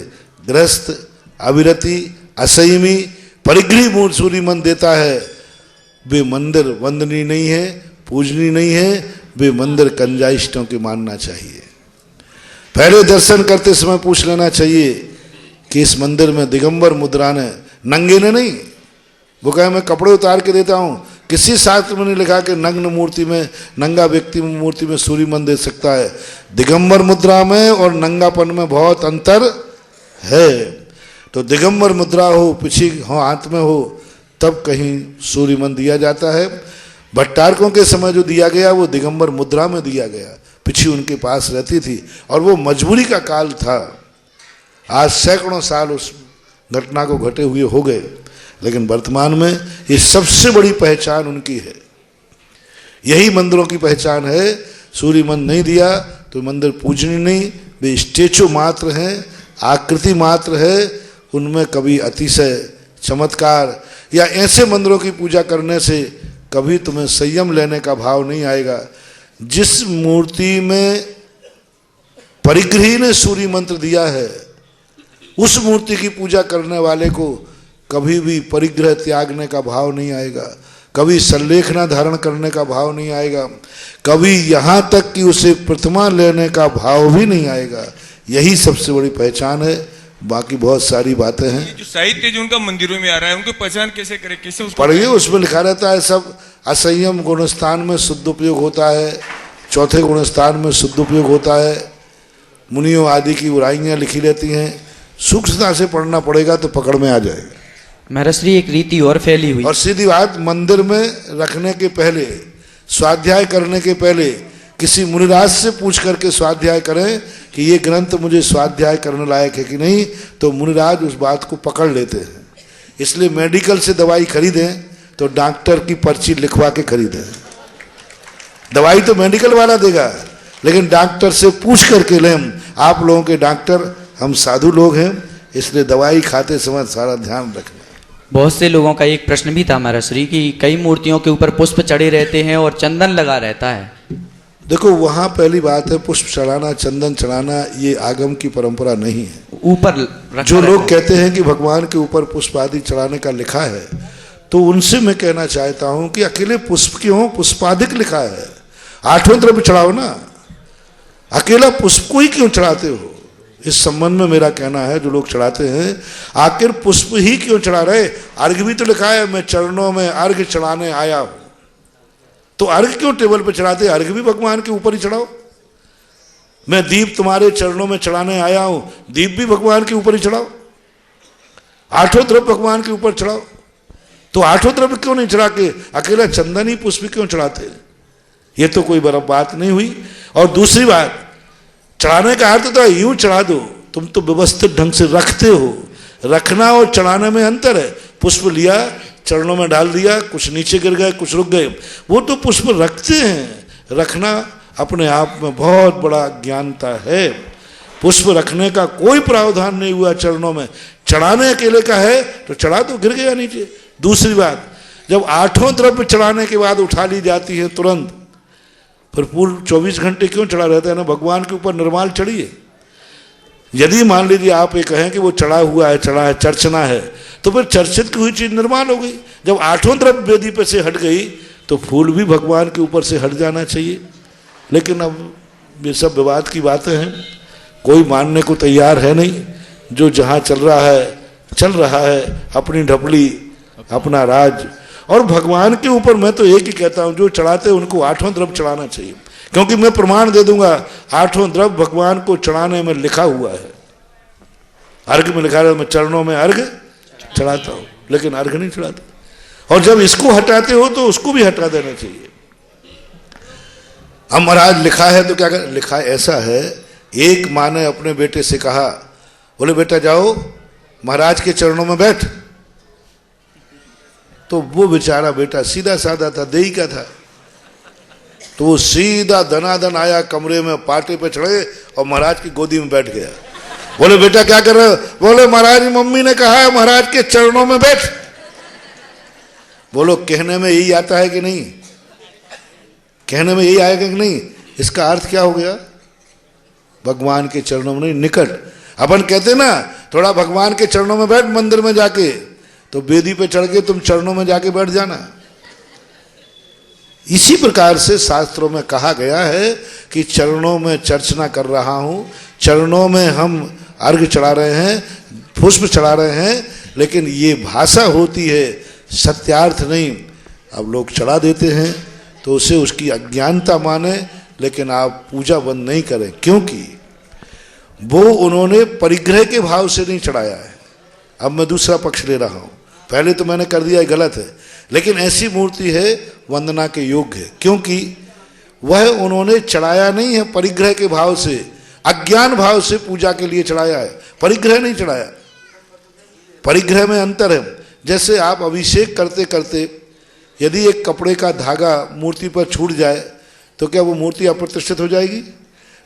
गृहस्थ अविरति असंयमी परिग्रही सूर्य मंत्र देता है, वे मंदिर वंदनीय नहीं है, पूजनीय नहीं है, वे मंदिर कंजाइष्टों के मानना चाहिए। पहले दर्शन करते समय पूछ लेना चाहिए कि इस मंदिर में दिगंबर मुद्रा ने, नंगे ने नहीं, वो कहे मैं कपड़े उतार के देता हूँ, किसी शास्त्र में नहीं लिखा कि नग्न मूर्ति में, नंगा व्यक्ति मूर्ति में सूर्य मंत्र दे सकता है। दिगंबर मुद्रा में और नंगापन में बहुत अंतर है। तो दिगंबर मुद्रा हो, पीछे हो, हाथ में हो, तब कहीं सूर्य मंत्र दिया जाता है। भट्टारकों के समय जो दिया गया वो दिगंबर मुद्रा में दिया गया, पीछे उनके पास रहती थी और वो मजबूरी का काल था। आज सैकड़ों साल उस घटना को घटे हुए हो गए, लेकिन वर्तमान में ये सबसे बड़ी पहचान उनकी है। यही मंदिरों की पहचान है। सूर्य मंत्र नहीं दिया तो मंदिर पूजनीय नहीं, वे स्टेचू मात्र हैं, आकृति मात्र है। उनमें कभी अतिशय चमत्कार या ऐसे मंदिरों की पूजा करने से कभी तुम्हें संयम लेने का भाव नहीं आएगा। जिस मूर्ति में परिग्रही ने सूर्य मंत्र दिया है, उस मूर्ति की पूजा करने वाले को कभी भी परिग्रह त्यागने का भाव नहीं आएगा, कभी संलेखना धारण करने का भाव नहीं आएगा, कभी यहाँ तक कि उसे प्रतिमा लेने का भाव भी नहीं आएगा। यही सबसे बड़ी पहचान है। बाकी बहुत सारी बातें हैं। जो साहित्य जो उनका मंदिरों में आ रहा है, उनकी पहचान कैसे करें, कैसे उसको पढ़िए, उसमें लिखा रहता है सब। असंयम गुणस्थान में शुद्ध उपयोग होता है, चौथे गुणस्थान में शुद्ध उपयोग होता है, मुनियों आदि की बुराइयाँ लिखी रहती हैं। सूक्ष्मता से पढ़ना पड़ेगा तो पकड़ में आ जाएगा। महाराज श्री एक रीति और फैली हुई, और सीधी बात, मंदिर में रखने के पहले, स्वाध्याय करने के पहले किसी मुनिराज से पूछ करके स्वाध्याय करें कि ये ग्रंथ मुझे स्वाध्याय करने लायक है कि नहीं, तो मुनिराज उस बात को पकड़ लेते हैं। इसलिए मेडिकल से दवाई खरीदें तो डॉक्टर की पर्ची लिखवा के खरीदें। दवाई तो मेडिकल वाला देगा, लेकिन डॉक्टर से पूछ करके लें। आप लोगों के डॉक्टर, हम साधु लोग हैं, इसलिए दवाई खाते समय सारा ध्यान रखना। बहुत से लोगों का एक प्रश्न भी था महाराज श्री कि कई मूर्तियों के ऊपर पुष्प चढ़े रहते हैं और चंदन लगा रहता है। देखो, वहाँ पहली बात है, पुष्प चढ़ाना, चंदन चढ़ाना ये आगम की परंपरा नहीं है। ऊपर जो लोग कहते हैं कि भगवान के ऊपर पुष्प आदि चढ़ाने का लिखा है, तो उनसे मैं कहना चाहता हूँ कि अकेले पुष्प क्यों, पुष्पादिक लिखा है, 8वें द्रव्य चढ़ाओ ना, अकेला पुष्प को ही क्यों चढ़ाते हो। इस संबंध में मेरा कहना है, जो लोग चढ़ाते हैं आखिर पुष्प ही क्यों चढ़ा रहे। अर्घ भी तो लिखा है, मैं चरणों में अर्घ चढ़ाने आया हूं, तो अर्घ क्यों टेबल पे चढ़ाते, अर्घ भी भगवान के ऊपर ही चढ़ाओ। मैं दीप तुम्हारे चरणों में चढ़ाने आया हूं, दीप भी भगवान के ऊपर ही चढ़ाओ। 8वां द्रव्य भगवान के ऊपर चढ़ाओ। तो 8वां द्रव्य क्यों नहीं चढ़ा के अकेला चंदन ही पुष्प क्यों चढ़ाते, ये तो कोई बड़ा बात नहीं हुई। और दूसरी बात, चढ़ाने का अर्थ तो यूं चढ़ा दो, तुम तो व्यवस्थित ढंग से रखते हो। रखना और चढ़ाने में अंतर है। पुष्प लिया, चरणों में डाल दिया, कुछ नीचे गिर गए, कुछ रुक गए, वो तो पुष्प रखते हैं। रखना अपने आप में बहुत बड़ा ज्ञानता है। पुष्प रखने का कोई प्रावधान नहीं हुआ चरणों में, चढ़ाने अकेले का है तो चढ़ा तो गिर गया नीचे। दूसरी बात, जब 8वां द्रव्य चढ़ाने के बाद उठा ली जाती है तुरंत, फिर पूर्ण 24 घंटे क्यों चढ़ा रहता है ना, भगवान के ऊपर निर्माल चढ़िए। यदि मान लीजिए आप ये कहें कि वो चढ़ा हुआ है, चढ़ा है, चर्चना है, तो फिर चर्चित की हुई चीज निर्माल हो गई। जब 8वां द्रव्य वेदी पे से हट गई तो फूल भी भगवान के ऊपर से हट जाना चाहिए। लेकिन अब ये सब विवाद की बातें हैं, कोई मानने को तैयार है नहीं। जो जहाँ चल रहा है, अपनी ढपली, अपना राज। और भगवान के ऊपर मैं तो एक ही कहता हूँ, जो चढ़ाते हैं उनको 8वां द्रव्य चढ़ाना चाहिए, क्योंकि मैं प्रमाण दे दूंगा 8वां द्रव्य भगवान को चढ़ाने में लिखा हुआ है। अर्घ में लिखा है, मैं चरणों में अर्घ चढ़ाता हूँ, लेकिन अर्घ नहीं चढ़ाता। और जब इसको हटाते हो तो उसको भी हटा देना चाहिए। अब महाराज लिखा है तो क्या कर, लिखा ऐसा है, एक माँ ने अपने बेटे से कहा, बोले बेटा जाओ महाराज के चरणों में बैठ। तो वो बेचारा बेटा सीधा साधा था, देही का था, तो वो सीधा धनाधन आया कमरे में, पाटे पे चढ़े और महाराज की गोदी में बैठ गया। बोले बेटा क्या कर रहे हो? बोले महाराज मम्मी ने कहा है महाराज के चरणों में बैठ। बोलो कहने में यही आता है कि नहीं? कहने में यही आएगा कि नहीं? इसका अर्थ क्या हो गया? भगवान के चरणों में नहीं, निकट। अपन कहते ना थोड़ा भगवान के चरणों में बैठ मंदिर में जाके, तो बेदी पे चढ़ के तुम चरणों में जाके बैठ जाना। इसी प्रकार से शास्त्रों में कहा गया है कि चरणों में चर्चना कर रहा हूं, चरणों में हम अर्घ चढ़ा रहे हैं, पुष्प चढ़ा रहे हैं, लेकिन ये भाषा होती है, सत्यार्थ नहीं। अब लोग चढ़ा देते हैं तो उसे उसकी अज्ञानता माने, लेकिन आप पूजा बंद नहीं करें, क्योंकि वो उन्होंने परिग्रह के भाव से नहीं चढ़ाया है। अब मैं दूसरा पक्ष ले रहा हूं, पहले तो मैंने कर दिया गलत है, लेकिन ऐसी मूर्ति है वंदना के योग्य है, क्योंकि वह उन्होंने चढ़ाया नहीं है परिग्रह के भाव से, अज्ञान भाव से पूजा के लिए चढ़ाया है, परिग्रह नहीं चढ़ाया। परिग्रह में अंतर है। जैसे आप अभिषेक करते करते यदि एक कपड़े का धागा मूर्ति पर छूट जाए तो क्या वो मूर्ति अप्रतिष्ठित हो जाएगी?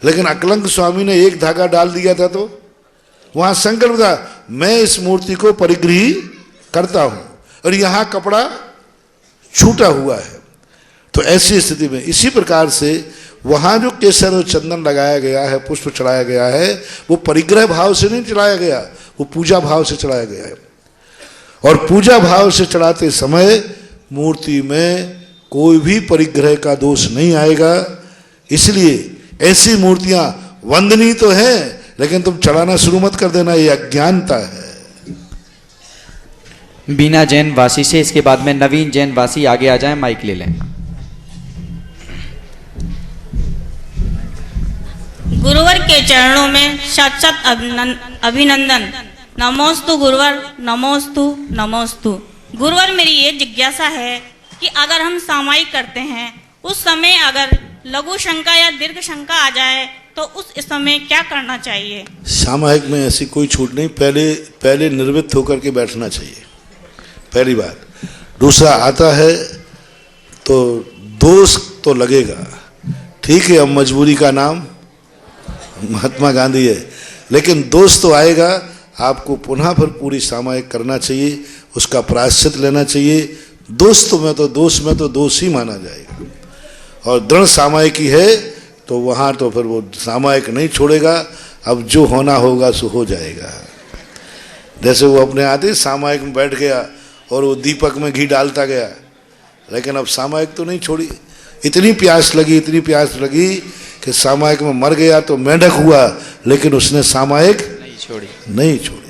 लेकिन अकलंक स्वामी ने एक धागा डाल दिया था तो वहां संकल्प था, मैं इस मूर्ति को परिग्रही करता हूं, और यहां कपड़ा छूटा हुआ है। तो ऐसी स्थिति में इसी प्रकार से वहां जो केसर और चंदन लगाया गया है, पुष्प चढ़ाया गया है, वो परिग्रह भाव से नहीं चढ़ाया गया, वो पूजा भाव से चढ़ाया गया है। और पूजा भाव से चढ़ाते समय मूर्ति में कोई भी परिग्रह का दोष नहीं आएगा। इसलिए ऐसी मूर्तियां वंदनीय तो है, लेकिन तुम चढ़ाना शुरू मत कर देना, ये अज्ञानता है। बीना जैन वासी से, इसके बाद में नवीन जैन वासी आगे आ जाए, माइक ले लें। गुरुवर के चरणों में शत शत अभिनंदन। नमोस्तु गुरुवर, नमोस्तु नमोस्तु। गुरुवर मेरी ये जिज्ञासा है कि अगर हम सामायिक करते हैं, उस समय अगर लघु शंका या दीर्घ शंका आ जाए तो उस समय क्या करना चाहिए? सामायिक में ऐसी कोई छूट नहीं, पहले निर्वृत्त होकर के बैठना चाहिए, पहली बात। दूसरा आता है तो दोष तो लगेगा, ठीक है, अब मजबूरी का नाम महात्मा गांधी है, लेकिन दोष तो आएगा। आपको पुनः फिर पूरी सामायिक करना चाहिए, उसका प्रायश्चित लेना चाहिए। दोष में तो दोष ही माना जाएगा, और दृढ़ सामायिकी है तो वहाँ तो फिर वो सामायिक नहीं छोड़ेगा। अब जो होना होगा सो हो जाएगा। जैसे वो अपने आते सामायिक में बैठ गया और वो दीपक में घी डालता गया, लेकिन अब सामायिक तो नहीं छोड़ी। इतनी प्यास लगी कि सामायिक में मर गया तो मेंढक हुआ, लेकिन उसने सामायिक नहीं छोड़ी।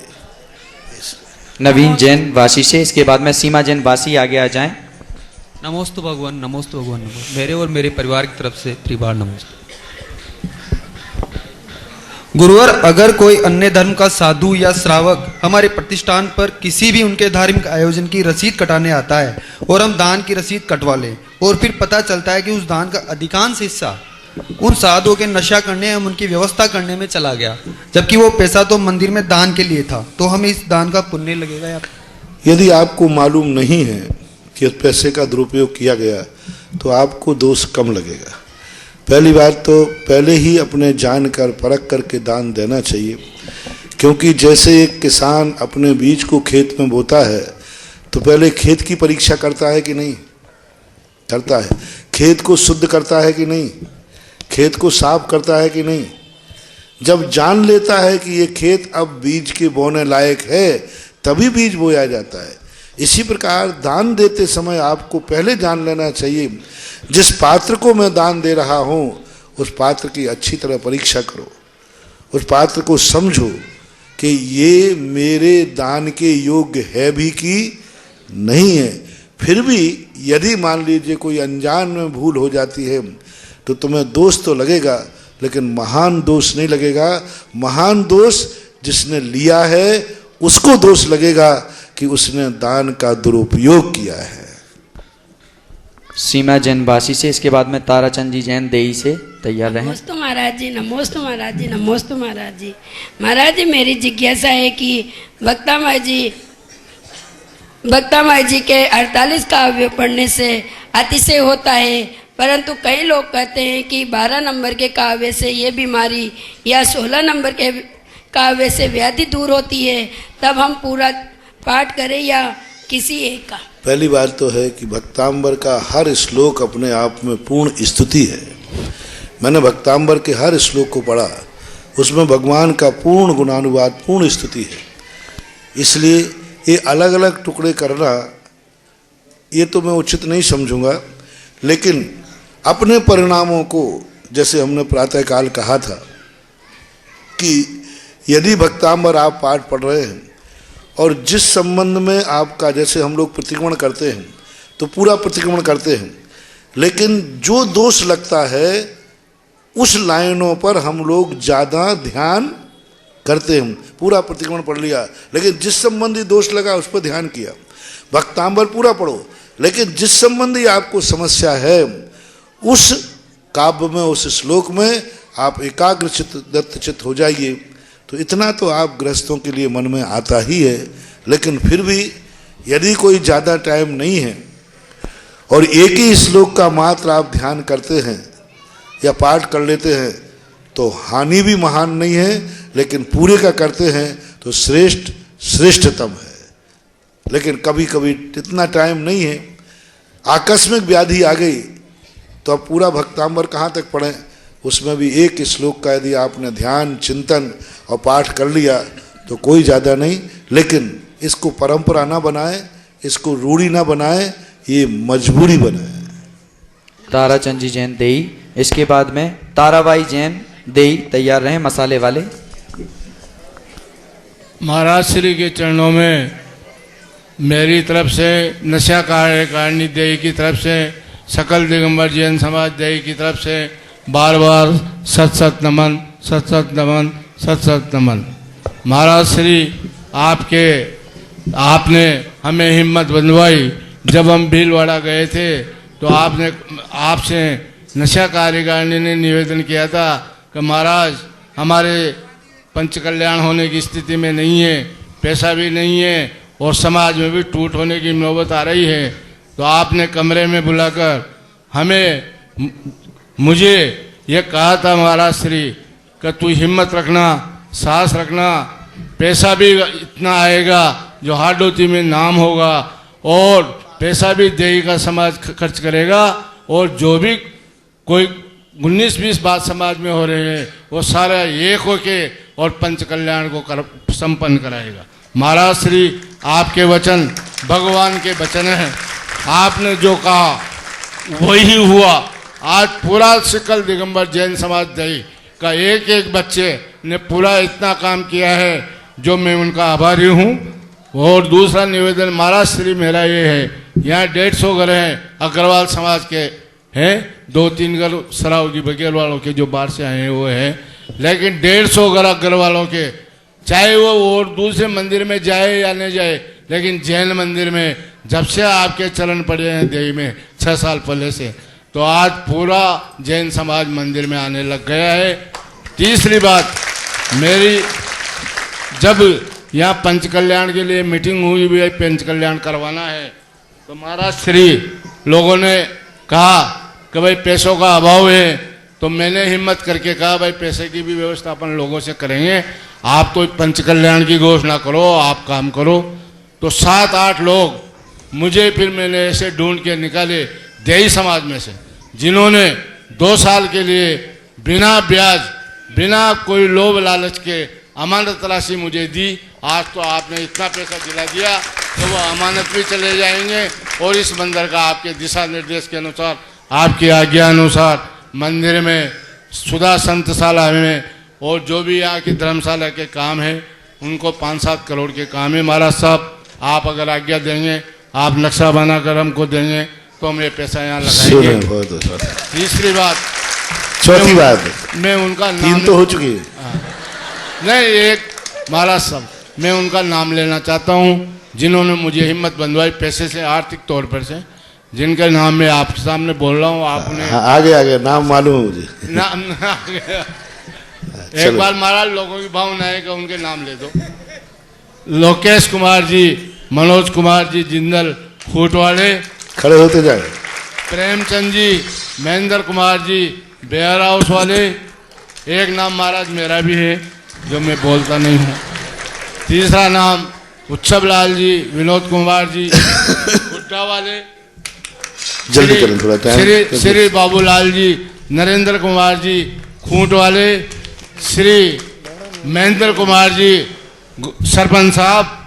नवीन जैन वासी से, इसके बाद में सीमा जैन वासी आगे आ जाएं। नमोस्तु भगवान, नमोस्तु भगवान, नमोस्तु। मेरे और मेरे परिवार की तरफ से त्रिबार नमोस्तु। गुरुवर, अगर कोई अन्य धर्म का साधु या श्रावक हमारे प्रतिष्ठान पर किसी भी उनके धार्मिक आयोजन की रसीद कटाने आता है और हम दान की रसीद कटवा लें, और फिर पता चलता है कि उस दान का अधिकांश हिस्सा उन साधुओं के नशा करने एवं उनकी व्यवस्था करने में चला गया, जबकि वो पैसा तो मंदिर में दान के लिए था, तो हमें इस दान का पुण्य लगेगा या? यदि आपको मालूम नहीं है कि उस पैसे का दुरुपयोग किया गया तो आपको दोष कम लगेगा। पहली बात तो पहले ही अपने जानकर परख करके दान देना चाहिए, क्योंकि जैसे एक किसान अपने बीज को खेत में बोता है तो पहले खेत की परीक्षा करता है कि नहीं करता है, खेत को शुद्ध करता है कि नहीं, खेत को साफ करता है कि नहीं। जब जान लेता है कि ये खेत अब बीज के बोने लायक है तभी बीज बोया जाता है। इसी प्रकार दान देते समय आपको पहले जान लेना चाहिए, जिस पात्र को मैं दान दे रहा हूँ उस पात्र की अच्छी तरह परीक्षा करो, उस पात्र को समझो कि ये मेरे दान के योग्य है भी कि नहीं है। फिर भी यदि मान लीजिए कोई अनजान में भूल हो जाती है तो तुम्हें दोष तो लगेगा, लेकिन महान दोष नहीं लगेगा। महान दोष जिसने लिया है उसको दोष लगेगा कि उसने दान का दुरुपयोग किया है। सीमा जैन वासी से, इसके बाद में ताराचंद जी जैन देई से तैयार रहें। नमोस्तु महाराज जी, नमोस्तु महाराज जी, नमोस्तु महाराज जी। महाराज जी, मेरी जिज्ञासा है कि भक्ता माई जी के 48 काव्य पढ़ने से अतिशय होता है, परंतु कई लोग कहते हैं कि 12 नंबर के काव्य से ये बीमारी या 16 नंबर के काव्य से व्याधि दूर होती है, तब हम पूरा पाठ करें या किसी एक का? पहली बात तो है कि भक्तांबर का हर श्लोक अपने आप में पूर्ण स्तुति है। मैंने भक्तांबर के हर श्लोक को पढ़ा, उसमें भगवान का पूर्ण गुणानुवाद, पूर्ण स्तुति है। इसलिए ये अलग अलग टुकड़े करना ये तो मैं उचित नहीं समझूंगा, लेकिन अपने परिणामों को, जैसे हमने प्रातःकाल कहा था कि यदि भक्तांबर आप पाठ पढ़ रहे हैं और जिस संबंध में आपका, जैसे हम लोग प्रतिक्रमण करते हैं तो पूरा प्रतिक्रमण करते हैं, लेकिन जो दोष लगता है उस लाइनों पर हम लोग ज़्यादा ध्यान करते हैं। पूरा प्रतिक्रमण पढ़ लिया, लेकिन जिस संबंधी दोष लगा उस पर ध्यान किया। भक्तांबर पूरा पढ़ो, लेकिन जिस संबंधी आपको समस्या है उस काव्य में, उस श्लोक में आप एकाग्र चित्त, दत्तचित्त हो जाइए। तो इतना तो आप गृहस्थों के लिए मन में आता ही है। लेकिन फिर भी यदि कोई ज़्यादा टाइम नहीं है और एक ही श्लोक का मात्र आप ध्यान करते हैं या पाठ कर लेते हैं तो हानि भी महान नहीं है, लेकिन पूरे का करते हैं तो श्रेष्ठतम है। लेकिन कभी कभी इतना टाइम नहीं है, आकस्मिक व्याधि आ गई तो अब पूरा भक्तांबर कहाँ तक पढ़ें? उसमें भी एक श्लोक का यदि आपने ध्यान, चिंतन और पाठ कर लिया तो कोई ज़्यादा नहीं। लेकिन इसको परंपरा ना बनाए, इसको रूढ़ी ना बनाए, ये मजबूरी बनाए। ताराचंद जी जैन देई, इसके बाद में ताराबाई जैन देई तैयार रहें, मसाले वाले। महाराज श्री के चरणों में मेरी तरफ से, नशा कार्यकारिणी देई की तरफ से, सकल दिगंबर जैन समाज देई की तरफ से बार बार सत सत नमन, सत सत नमन, सत सत नमन। महाराज श्री आपने हमें हिम्मत बंधवाई। जब हम भीलवाड़ा गए थे तो आपसे नशा कार्यकारिणी ने निवेदन किया था कि महाराज हमारे पंच कल्याण होने की स्थिति में नहीं है, पैसा भी नहीं है और समाज में भी टूट होने की नौबत आ रही है। तो आपने कमरे में बुलाकर मुझे ये कहा था महाराज श्री कि तू हिम्मत रखना, साहस रखना, पैसा भी इतना आएगा जो हाडोती में नाम होगा और पैसा भी देई का समाज खर्च करेगा और जो भी कोई 19-20 बात समाज में हो रहे हैं वो सारा एक होके और पंच कल्याण को संपन्न कराएगा। महाराज श्री आपके वचन भगवान के वचन हैं। आपने जो कहा वही हुआ। आज पूरा सकल दिगंबर जैन समाज दई का एक एक बच्चे ने पूरा इतना काम किया है जो मैं उनका आभारी हूँ। और दूसरा निवेदन महाराज श्री मेरा ये है, यहाँ 150 घर हैं अग्रवाल समाज के हैं, 2-3 घर सरावगी बघेल वालों के जो बाहर से आए हैं वो है, लेकिन 150 घर अग्रवालों के, चाहे वो और दूसरे मंदिर में जाए या नहीं जाए, लेकिन जैन मंदिर में जब से आपके चरण पड़े हैं देवी में 6 साल पहले से, तो आज पूरा जैन समाज मंदिर में आने लग गया है। तीसरी बात मेरी, जब यहाँ पंच कल्याण के लिए मीटिंग हुई भी है, पंच कल्याण करवाना है, तो महाराज श्री लोगों ने कहा कि भाई पैसों का अभाव है, तो मैंने हिम्मत करके कहा भाई पैसे की भी व्यवस्था अपन लोगों से करेंगे, आप तो पंच कल्याण की घोषणा करो, आप काम करो। तो 7-8 लोग मुझे फिर मैंने ऐसे ढूंढ के निकाले देई समाज में से, जिन्होंने 2 साल के लिए बिना ब्याज, बिना कोई लोभ लालच के अमानत राशि मुझे दी। आज तो आपने इतना पैसा दिला दिया तो वो अमानत भी चले जाएंगे और इस मंदिर का आपके दिशा निर्देश के अनुसार, आपकी आज्ञा अनुसार मंदिर में, सुधा संतशाला में और जो भी यहाँ की धर्मशाला के काम है उनको 5-7 करोड़ के काम है। महाराज साहब आप अगर आज्ञा देंगे, आप नक्शा बनाकर हमको देंगे तो हम ये पैसा यहाँ लगाएंगे। तीसरी बात, चौथी बात, मैं उनका 3 तो हो चुकी है, नहीं एक महाराज साहब मैं उनका नाम लेना चाहता हूँ जिन्होंने मुझे हिम्मत बंधवाई पैसे से, आर्थिक तौर पर से, जिनके नाम मैं आपके सामने बोल रहा हूँ। आपने आगे नाम मालूम है मुझे, नाम एक बार महाराज लोगों की भावना है कि उनके नाम ले दो। लोकेश कुमार जी, मनोज कुमार जी जिंदल, फूट वाले, खड़े होते जाए। प्रेमचंद जी, महेंद्र कुमार जी, बेयर हाउस वाले। एक नाम महाराज मेरा भी है जो मैं बोलता नहीं हूँ। तीसरा नाम उत्सव लाल जी, विनोद कुमार जी गुड्डा वाले, जल्दी करें थोड़ा टाइम। श्री बाबूलाल जी, नरेंद्र कुमार जी खूंट वाले, श्री महेंद्र कुमार जी सरपंच साहब।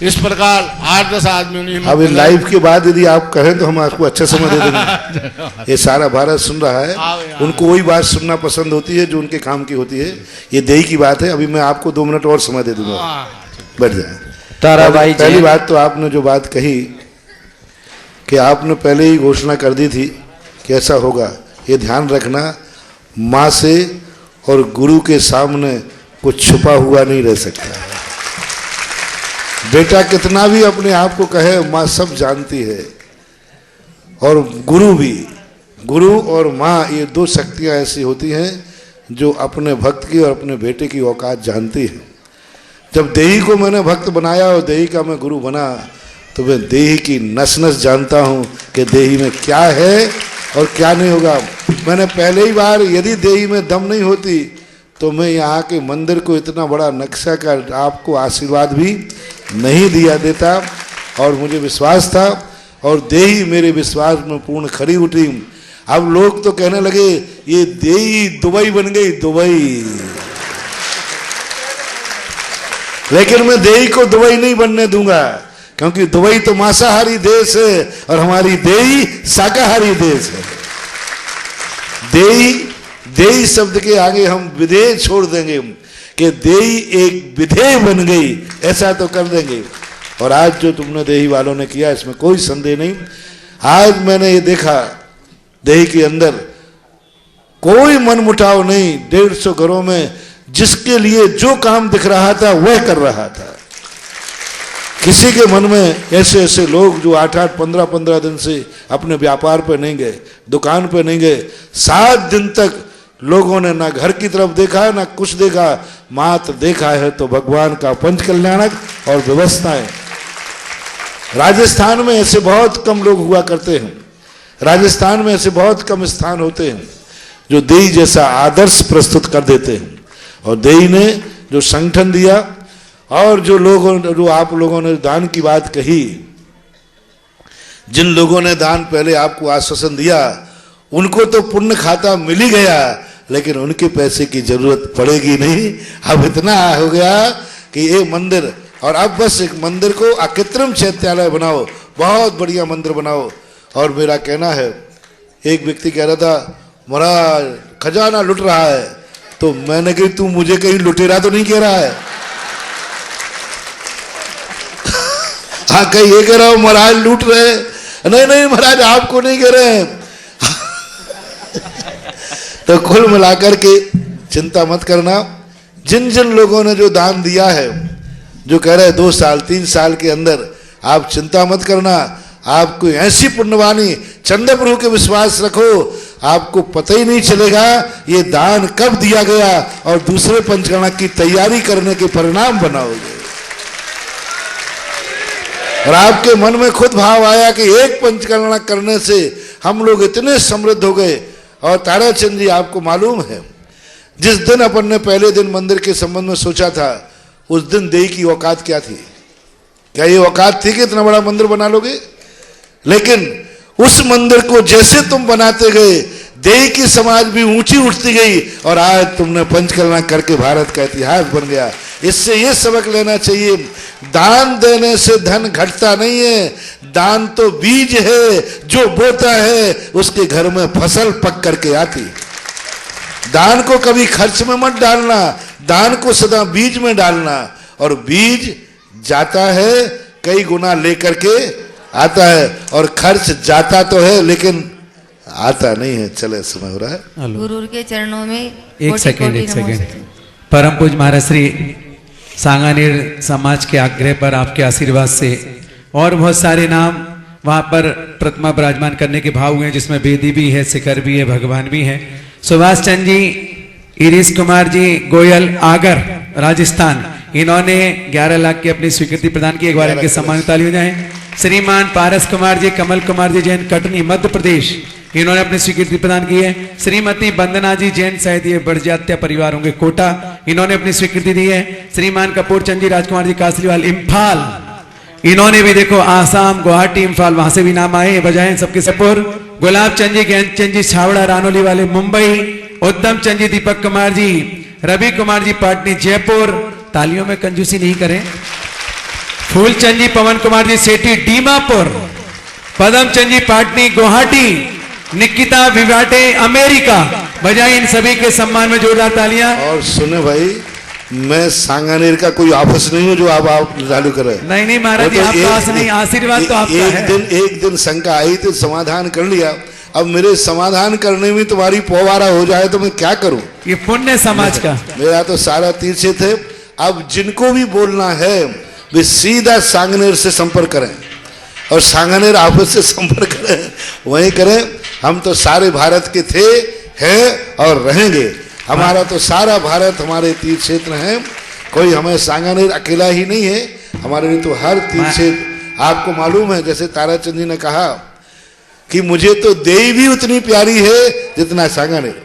इस प्रकार 8-10 आदमी। अब लाइव के बाद यदि आप कहें तो हम आपको अच्छा समय दे देंगे। ये सारा भारत सुन रहा है, उनको वही बात सुनना पसंद होती है जो उनके काम की होती है। ये देही की बात है। अभी मैं आपको 2 मिनट और समय दे दूंगा, बैठ जाए। ताराबाई जी, पहली बात तो आपने जो बात कही कि आपने पहले ही घोषणा कर दी थी कि ऐसा होगा, ये ध्यान रखना, माँ से और गुरु के सामने कुछ छुपा हुआ नहीं रह सकता। बेटा कितना भी अपने आप को कहे, माँ सब जानती है, और गुरु भी। गुरु और माँ ये 2 शक्तियाँ ऐसी होती हैं जो अपने भक्त की और अपने बेटे की औकात जानती हैं। जब देही को मैंने भक्त बनाया और देही का मैं गुरु बना, तो मैं देही की नस नस जानता हूँ कि देही में क्या है और क्या नहीं होगा। मैंने पहले ही बार, यदि देही में दम नहीं होती तो मैं यहाँ के मंदिर को इतना बड़ा नक्शा कर आपको आशीर्वाद भी नहीं दिया देता, और मुझे विश्वास था, और देही मेरे विश्वास में पूर्ण खरी उठी। अब लोग तो कहने लगे ये देही दुबई बन गई, दुबई। लेकिन मैं देही को दुबई नहीं बनने दूंगा, क्योंकि दुबई तो मांसाहारी देश है और हमारी देही शाकाहारी देश है। देही शब्द के आगे हम विधेय छोड़ देंगे कि देही एक विधेय बन गई, ऐसा तो कर देंगे। और आज जो तुमने देही वालों ने किया, इसमें कोई संदेह नहीं। आज मैंने ये देखा, देही के अंदर कोई मनमुटाव नहीं। 150 घरों में जिसके लिए जो काम दिख रहा था वह कर रहा था। किसी के मन में ऐसे ऐसे लोग जो 8-8, 15-15 दिन से अपने व्यापार पे नहीं गए, दुकान पे नहीं गए, 7 दिन तक लोगों ने ना घर की तरफ देखा ना कुछ देखा, मात्र देखा है तो भगवान का पंच कल्याणक और व्यवस्थाएं। राजस्थान में ऐसे बहुत कम लोग हुआ करते हैं, राजस्थान में ऐसे बहुत कम स्थान होते हैं जो देही जैसा आदर्श प्रस्तुत कर देते हैं। और देही ने जो संगठन दिया, और जो आप लोगों ने दान की बात कही, जिन लोगों ने दान पहले आपको आश्वासन दिया उनको तो पुण्य खाता मिल ही गया, लेकिन उनके पैसे की जरूरत पड़ेगी नहीं। अब इतना हो गया कि ये मंदिर, और अब बस एक मंदिर को अकृत्रिम चैत्यालय बनाओ, बहुत बढ़िया मंदिर बनाओ। और मेरा कहना है, एक व्यक्ति कह रहा था महाराज खजाना लुट रहा है, तो मैंने कही तू मुझे कहीं लुटेरा तो नहीं कह रहा है? हाँ, कहीं ये कह रहा हूं महाराज लूट रहे, नहीं महाराज आपको नहीं कह रहे हैं। तो कुल मिलाकर के चिंता मत करना। जिन जिन लोगों ने जो दान दिया है, जो कह रहे 2 साल 3 साल के अंदर, आप चिंता मत करना। आपको ऐसी पुण्यवानी, चंद्र प्रभु के विश्वास रखो, आपको पता ही नहीं चलेगा ये दान कब दिया गया, और दूसरे पंचकर्मा की तैयारी करने के परिणाम बनाओगे। और आपके मन में खुद भाव आया कि एक पंचकर्मा करने से हम लोग इतने समृद्ध हो गए। और ताराचंद जी, आपको मालूम है, जिस दिन अपन ने पहले दिन मंदिर के संबंध में सोचा था, उस दिन देही की औकात क्या थी? क्या ये औकात थी कि इतना बड़ा मंदिर बना लोगे? लेकिन उस मंदिर को जैसे तुम बनाते गए, देही की समाज भी ऊंची उठती गई, और आज तुमने पंचकर्मा करके भारत का इतिहास बन गया। इससे ये सबक लेना चाहिए, दान देने से धन घटता नहीं है, दान तो बीज है, जो बोता है उसके घर में फसल पक करके आती। दान को कभी खर्च में मत डालना, दान को सदा बीज में डालना, और बीज जाता है कई गुना लेकर के आता है, और खर्च जाता तो है लेकिन आता नहीं है। चले, समय हो रहा है। गुरु के चरणों में एक सेकेंड। परम पूज महाराज श्री सांगानेर समाज के आग्रह पर आपके आशीर्वाद से और बहुत सारे नाम वहां पर प्रतिमा विराजमान करने के भाव हुए हैं, जिसमें बेदी भी है, शिखर भी है, भगवान भी है। सुभाष चंद जी, इरीश कुमार जी गोयल, आगर राजस्थान, इन्होंने 11 लाख की अपनी स्वीकृति प्रदान की। एक बार इनके सम्मान ताली हो जाए। श्रीमान पारस कुमार जी, कमल कुमार जी जैन, कटनी मध्य प्रदेश, इन्होंने अपनी स्वीकृति प्रदान की है। श्रीमती वंदना जी जैन, शायद ये बड़जात्या परिवार होंगे, कोटा, इन्होंने अपनी स्वीकृति दी है। श्रीमान कपूर चंद जी, राजकुमार जी कासलीवाल, इम्फाल, इन्होंने भी देखो आसाम, गुवाहाटी, इम्फाल, वहां से भी नाम आए, बजाएं सबके सपोर। गुलाब चंद जी, ज्ञान चंद जी छावड़ा रानोली वाले मुंबई, उद्धम चंद जी, दीपक कुमार जी, रवि कुमार जी पाटनी जयपुर, तालियों में कंजूसी नहीं करें। फूलचंद जी, पवन कुमार जी सेठी डीमापुर, पदम चंद जी पाटनी गुवाहाटी, निकिता विवाटे अमेरिका, बजाय इन सभी के सम्मान में जोरदार तालियां। और सुने भाई, मैं सांगानेर का कोई ऑफिस नहीं हूँ जो आप चालू कर रहे हैं। नहीं महाराज जी, आपका ऑफिस नहीं, आशीर्वाद तो आपका है। एक दिन शंका आई तो समाधान कर लिया, अब मेरे समाधान करने में तुम्हारी पोवारा हो जाए तो मैं क्या करूं? ये पुण्य समाज का मेरा तो सारा तीर्थ है। अब जिनको भी बोलना है वे सीधा सांगनेर से संपर्क करें और सांगनेर ऑफिस से संपर्क करें, वहीं करें। हम तो सारे भारत के थे, हैं और रहेंगे। हमारा तो सारा भारत हमारे तीर्थ क्षेत्र है, कोई हमें सांगानेर अकेला ही नहीं है, हमारे लिए तो हर तीर्थ क्षेत्र। आपको मालूम है, जैसे ताराचंद जी ने कहा कि मुझे तो देई भी उतनी प्यारी है जितना सांगानेर।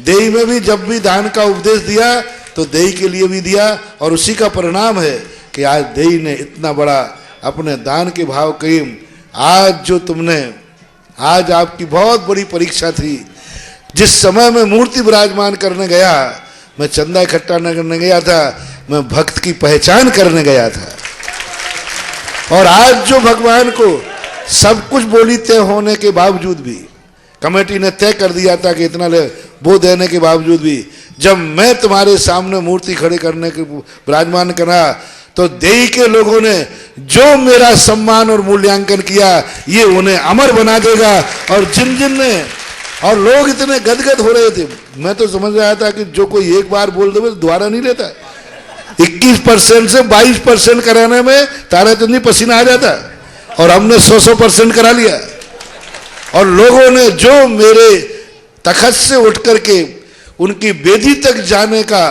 देई में भी जब भी दान का उपदेश दिया तो देई के लिए भी दिया, और उसी का परिणाम है कि आज देई ने इतना बड़ा अपने दान के भाव कही। आज जो तुमने, आज आपकी बहुत बड़ी परीक्षा थी। जिस समय मैं मूर्ति विराजमान करने गया, मैं चंदा इकट्ठा न करने गया था, मैं भक्त की पहचान करने गया था। और आज जो भगवान को सब कुछ बोली तय होने के बावजूद भी, कमेटी ने तय कर दिया था कि इतना ले, वो देने के बावजूद भी, जब मैं तुम्हारे सामने मूर्ति खड़ी करने के विराजमान करा तो देई के लोगों ने जो मेरा सम्मान और मूल्यांकन किया, ये उन्हें अमर बना देगा। और जिन जिन ने, और लोग इतने गदगद हो रहे थे, मैं तो समझ रहा था कि जो कोई एक बार बोल दे दोबारा नहीं लेता। 21% से 22% कराने में ताराचंद पसीना आ जाता, और हमने 100% करा लिया। और लोगों ने जो मेरे तखत से उठ करके उनकी वेदी तक जाने का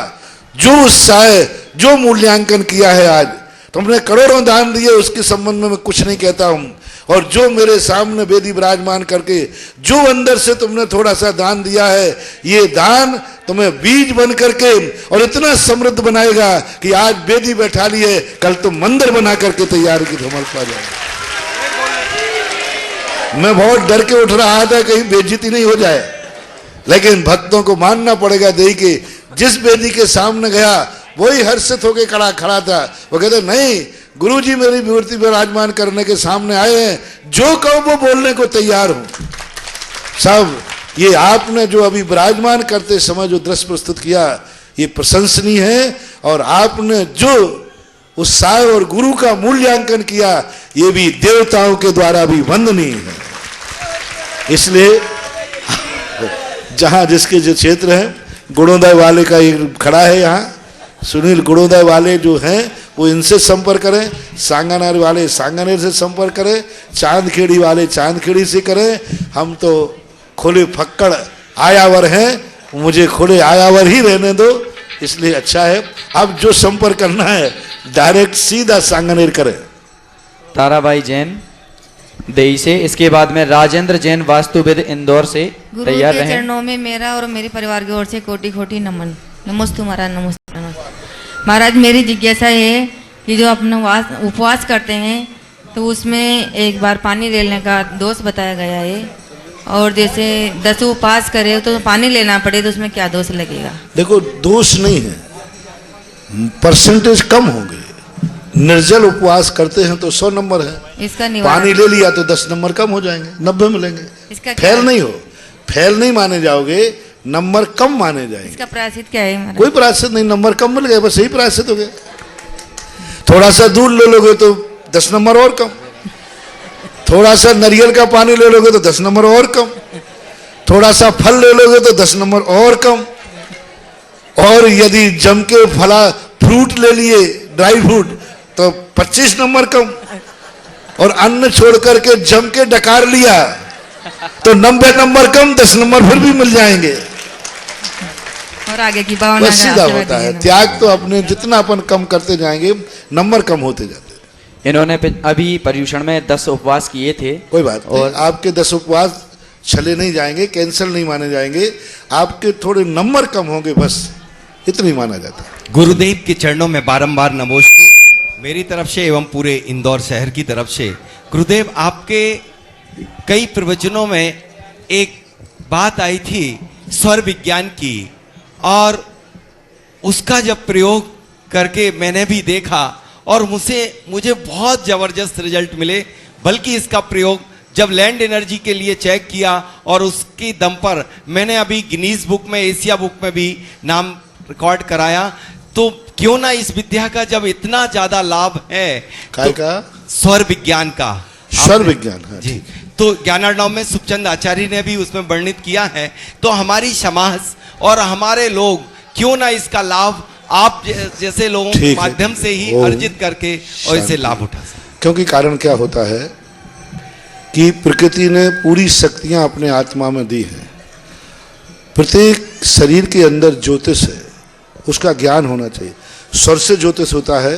जो उत्साह, जो मूल्यांकन किया है, आज तुमने करोड़ों दान दिए, उसके संबंध में मैं कुछ नहीं कहता हूं। और जो मेरे सामने वेदी विराजमान करके जो अंदर से तुमने थोड़ा सा दान दिया है, ये दान तुम्हें बीज बन करके और इतना समृद्ध बनाएगा कि आज वेदी बैठा ली है, कल तुम मंदिर बना करके तैयार की धमल पा जाए। मैं बहुत डर के उठ रहा था कहीं बेइज्जती नहीं हो जाए, लेकिन भक्तों को मानना पड़ेगा। देई के जिस वेदी के सामने गया वही हर्षित होकर खड़ा था। वो कहते नहीं, गुरुजी मेरी मूर्ति विराजमान करने के सामने आए हैं, जो कहो वो बोलने को तैयार हूं। सब ये आपने जो अभी विराजमान करते समय जो दृश्य प्रस्तुत किया, ये प्रशंसनीय है। और आपने जो उत्साह और गुरु का मूल्यांकन किया, ये भी देवताओं के द्वारा भी वंदनीय है। इसलिए जहां जिसके जो क्षेत्र है, गुणोदय वाले का एक खड़ा है यहाँ, सुनील गुणोदय वाले जो हैं वो इनसे संपर्क करें, सांगानेर वाले सांगानेर से संपर्क करें, चांदखेड़ी वाले चांदखेड़ी से करें। हम तो खुले फक्कड़ आयावर हैं, मुझे खुले आयावर ही रहने दो, इसलिए अच्छा है। अब जो संपर्क करना है डायरेक्ट सीधा सांगानेर करें। ताराबाई जैन देई से, इसके बाद में राजेंद्र जैन वास्तुविद इंदौर से तैयार रहे। चरणों में मेरा और मेरे परिवार की ओर से कोटि कोटि नमन। नमस्ते महाराज, नमस्ते महाराज। मेरी जिज्ञासा है कि जो अपना उपवास करते हैं तो उसमें एक बार पानी लेने का दोष बताया गया है, और जैसे 10 उपवास करे तो पानी लेना पड़े तो उसमें क्या दोष लगेगा? देखो, दोष नहीं है, परसेंटेज कम होंगे। निर्जल उपवास करते हैं तो 100 नंबर है, इसका पानी ले लिया तो 10 नंबर कम हो जाएंगे, 90 मिलेंगे। इसका फेल नहीं हो, फेल नहीं माने जाओगे, नंबर कम माने जाएंगे। इसका प्रायश्चित क्या है? कोई प्रायश्चित नहीं, नंबर कम मिल गए, बस यही प्रायश्चित हो गया। थोड़ा सा दूध ले लोगे तो 10 नंबर और कम, थोड़ा सा नारियल का पानी ले लोगे तो 10 नंबर और कम, थोड़ा सा फल ले लोगे तो 10 नंबर और कम, और यदि जम के फ्रूट ले लिए, ड्राई फ्रूट, तो 25 नंबर कम, और अन्न छोड़ करके जम के डकार लिया तो 90 नंबर कम, 10 नंबर फिर भी मिल जाएंगे। और आगे की भावना सीधा होता है। त्याग तो अपने जितना अपन कम करते जाएंगे, नंबर कम होते जाते हैं। इन्होंने अभी पर्यूषण में 10 उपवास किए थे। कोई बात नहीं, आपके 10 उपवास छले नहीं जाएंगे, कैंसिल नहीं माने जाएंगे, आपके थोड़े नंबर कम होंगे, बस इतना ही माना जाता है। गुरुदेव के चरणों में बारंबार नमोस्तु मेरी तरफ से एवं पूरे इंदौर शहर की तरफ से। गुरुदेव, आपके कई प्रवचनों में एक बात आई थी स्वर विज्ञान की, और उसका जब प्रयोग करके मैंने भी देखा और मुझे बहुत जबरदस्त रिजल्ट मिले। बल्कि इसका प्रयोग जब लैंड एनर्जी के लिए चेक किया और उसकी दम पर मैंने अभी गिनीज बुक में, एशिया बुक में भी नाम रिकॉर्ड कराया। तो क्यों ना इस विद्या का जब इतना ज्यादा लाभ है, का स्वर विज्ञान का, स्वर विज्ञान, हाँ, जी, तो ज्ञानार्णव में सुखचंद आचार्य ने भी उसमें वर्णित किया है। तो हमारी समाज और हमारे लोग क्यों ना इसका लाभ आप जैसे लोगों के माध्यम से ही अर्जित करके और इसे लाभ उठा सकें। क्योंकि कारण क्या होता है कि प्रकृति ने पूरी शक्तियां अपने आत्मा में दी हैं। प्रत्येक शरीर के अंदर ज्योतिष है, उसका ज्ञान होना चाहिए। स्वर से ज्योतिष होता है,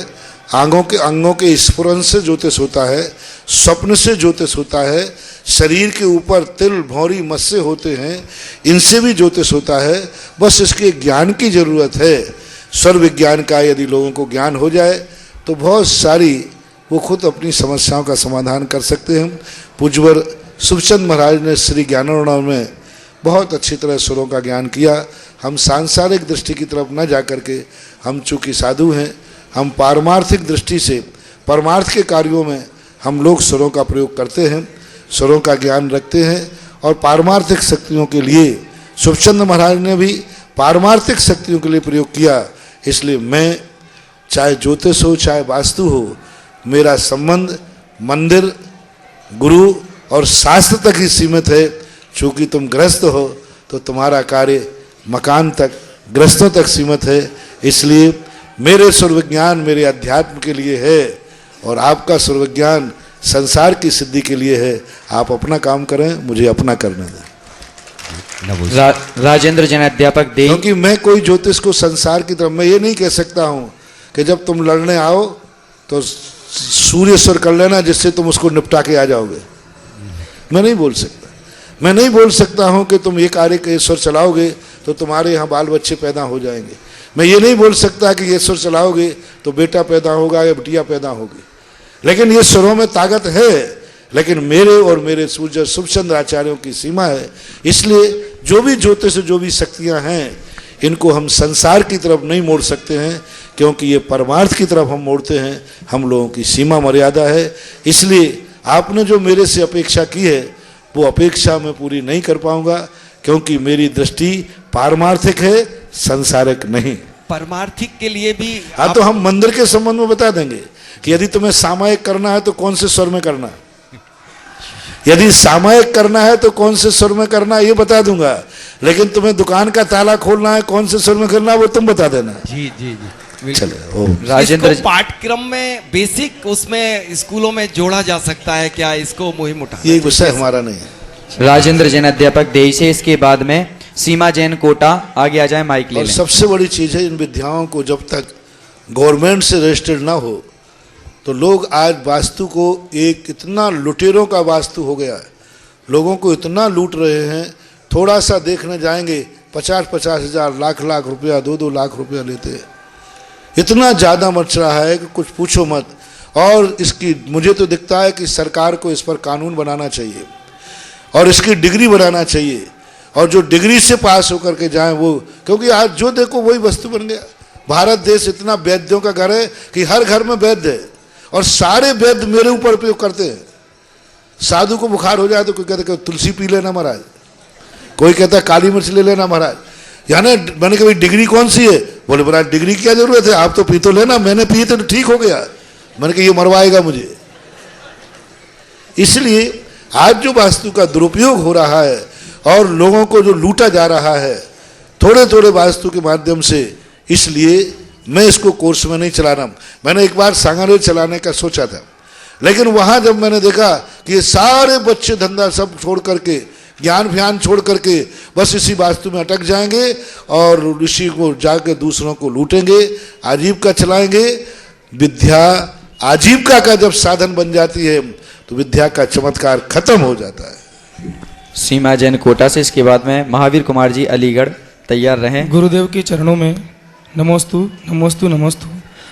अंगों के स्फुरन से ज्योतिष होता है, स्वप्न से ज्योतिष होता है, शरीर के ऊपर तिल भौरी मस्से होते हैं, इनसे भी ज्योतिष होता है। बस इसके ज्ञान की जरूरत है। स्वर विज्ञान का यदि लोगों को ज्ञान हो जाए तो बहुत सारी वो खुद अपनी समस्याओं का समाधान कर सकते हैं। पूज्यवर सुखचंद महाराज ने श्री ज्ञानार्णव में बहुत अच्छी तरह स्वरों का ज्ञान किया। हम सांसारिक दृष्टि की तरफ न जा करके, हम चूँकि साधु हैं, हम पारमार्थिक दृष्टि से परमार्थ के कार्यों में हम लोग स्वरों का प्रयोग करते हैं, स्वरों का ज्ञान रखते हैं। और पारमार्थिक शक्तियों के लिए सुखचंद महाराज ने भी पारमार्थिक शक्तियों के लिए प्रयोग किया। इसलिए मैं, चाहे ज्योतिष हो चाहे वास्तु हो, मेरा संबंध मंदिर, गुरु और शास्त्र तक ही सीमित है। चूँकि तुम गृहस्थ हो तो तुम्हारा कार्य मकान तक, गृहस्थों तक सीमित है। इसलिए मेरे स्वर विज्ञान मेरे अध्यात्म के लिए है और आपका स्वर विज्ञान संसार की सिद्धि के लिए है। आप अपना काम करें, मुझे अपना करने दें। राजेंद्र जैन अध्यापक देव। क्योंकि मैं कोई ज्योतिष को संसार की तरफ, मैं ये नहीं कह सकता हूँ कि जब तुम लड़ने आओ तो सूर्य स्वर कर लेना जिससे तुम उसको निपटा के आ जाओगे। मैं नहीं बोल सकता। मैं नहीं बोल सकता हूँ कि तुम एक आरे के स्वर चलाओगे तो तुम्हारे यहाँ बाल बच्चे पैदा हो जाएंगे। मैं ये नहीं बोल सकता कि ये स्वर चलाओगे तो बेटा पैदा होगा या बिटिया पैदा होगी। लेकिन ये स्वरों में ताकत है, लेकिन मेरे और मेरे सूर्य सुखचंद आचार्यों की सीमा है। इसलिए जो भी ज्योतिष, जो भी शक्तियाँ हैं, इनको हम संसार की तरफ नहीं मोड़ सकते हैं, क्योंकि ये परमार्थ की तरफ हम मोड़ते हैं। हम लोगों की सीमा मर्यादा है। इसलिए आपने जो मेरे से अपेक्षा की है वो अपेक्षा मैं पूरी नहीं कर पाऊंगा, क्योंकि मेरी दृष्टि पारमार्थिक है, संसारिक नहीं। परमार्थिक के लिए भी हाँ, तो हम मंदिर के संबंध में बता देंगे कि यदि तुम्हें सामायिक करना है तो कौन से स्वर में करना, यदि सामायिक करना है तो कौन से स्वर में करना, ये बता दूंगा। लेकिन तुम्हें दुकान का ताला खोलना है, कौन से स्वर में करना, वो तुम बता देना। जी जी जी, चलो। राजेंद्र, पाठ्यक्रम में बेसिक उसमें स्कूलों में जोड़ा जा सकता है क्या? इसको मुहिम उठा, ये विषय हमारा नहीं है। राजेंद्र जैन अध्यापक देई से। इसके बाद में सीमा जैन कोटा, आगे आ जाए, माइक ले लें। सबसे बड़ी चीज है, इन विद्याओं को जब तक गवर्नमेंट से रजिस्टर्ड ना हो तो लोग आज वास्तु को एक इतना लुटेरों का वास्तु हो गया है। लोगों को इतना लूट रहे हैं, थोड़ा सा देखने जाएंगे 50-50 हज़ार, लाख रुपया, 2-2 लाख रुपया लेते हैं। इतना ज़्यादा मच रहा है कि कुछ पूछो मत। और इसकी मुझे तो दिखता है कि सरकार को इस पर कानून बनाना चाहिए और इसकी डिग्री बनाना चाहिए, और जो डिग्री से पास होकर के जाएं वो, क्योंकि आज जो देखो वही वस्तु बन गया। भारत देश इतना वैद्यों का घर है कि हर घर में वैद्य है और सारे वैद्य मेरे ऊपर उपयोग करते हैं। साधु को बुखार हो जाए तो कोई कहता है तुलसी पी लेना महाराज, कोई कहता है काली मिर्च ले लेना महाराज। यानी मैंने कहा डिग्री कौन सी है? बोले महाराज डिग्री की क्या जरूरत है, आप तो पी तो लेना। मैंने पी तो ठीक हो गया। मैंने कहा ये मरवाएगा मुझे। इसलिए आज जो वास्तु का दुरुपयोग हो रहा है और लोगों को जो लूटा जा रहा है थोड़े थोड़े वास्तु के माध्यम से, इसलिए मैं इसको कोर्स में नहीं चला रहा। मैंने एक बार सांगानेर चलाने का सोचा था, लेकिन वहाँ जब मैंने देखा कि ये सारे बच्चे धंधा सब छोड़ करके, ज्ञान व्यान छोड़ करके बस इसी वास्तु में अटक जाएंगे और इसी को जाकर दूसरों को लूटेंगे, आजीविका चलाएंगे। विद्या आजीविका का जब साधन बन जाती है तो विद्या का चमत्कार खत्म हो जाता है। सीमा जैन कोटा से, इसके बाद में महावीर कुमार जी अलीगढ़, तैयार रहें। गुरुदेव के चरणों में नमोस्तु नमोस्तु नमोस्तु।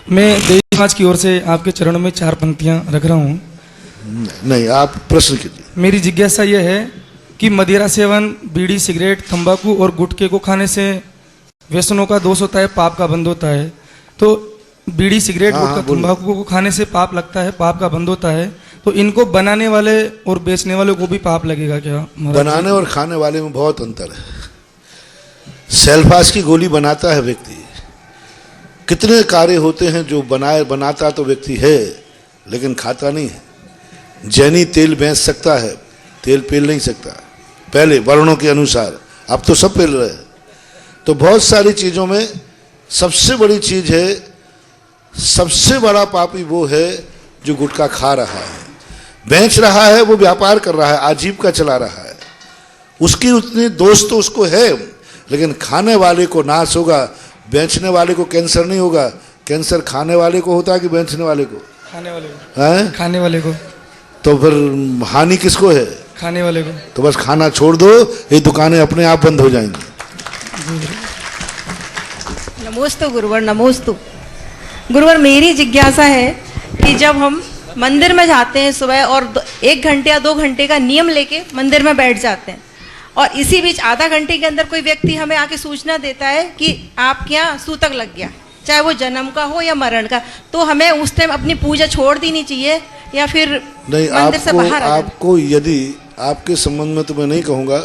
मैं देवी समाज की ओर से आपके चरणों में 4 पंक्तियां रख रहा हूँ। नहीं, आप प्रश्न कीजिए। मेरी जिज्ञासा यह है कि मदिरा सेवन, बीड़ी, सिगरेट, तंबाकू और गुटखे को खाने से व्यसनों का दोष होता है, पाप का बंध होता है। तो बीड़ी, सिगरेट, गुटखा, तंबाकू को खाने से पाप लगता है, पाप का बंध होता है। तो इनको बनाने वाले और बेचने वाले को भी पाप लगेगा क्या? बनाने और खाने वाले में बहुत अंतर है। सेल्फास की गोली बनाता है व्यक्ति, कितने कार्य होते हैं जो बनाता तो व्यक्ति है लेकिन खाता नहीं है। जैनी तेल बेच सकता है, तेल पेल नहीं सकता पहले वर्णों के अनुसार, अब तो सब पेल रहे हैं। तो बहुत सारी चीज़ों में सबसे बड़ी चीज़ है, सबसे बड़ा पापी वो है जो गुटखा खा रहा है, बेच रहा है, वो व्यापार कर रहा है, आजीविका चला रहा है। उसकी उतनी दोष तो उसको है, लेकिन खाने वाले को नाश होगा, बेचने वाले को कैंसर नहीं होगा। कैंसर खाने वाले को होता है कि बेचने वाले को? खाने वाले को। खाने वाले को। तो फिर हानि किसको है? खाने वाले को। तो बस खाना छोड़ दो, ये दुकानें अपने आप बंद हो जाएंगी। नमोस्तु गुरुवर, नमोस्तु गुरुवर। मेरी जिज्ञासा है कि जब हम मंदिर में जाते हैं सुबह और 1 घंटे या 2 घंटे का नियम लेके मंदिर में बैठ जाते हैं, और इसी बीच आधा घंटे के अंदर कोई व्यक्ति हमें आके सूचना देता है कि आपके यहाँ सूतक लग गया, चाहे वो जन्म का हो या मरण का, तो हमें उस टाइम अपनी पूजा छोड़ देनी चाहिए या फिर नहीं? मंदिर से बाहर आपको यदि आपके संबंध में तो मैं नहीं कहूँगा,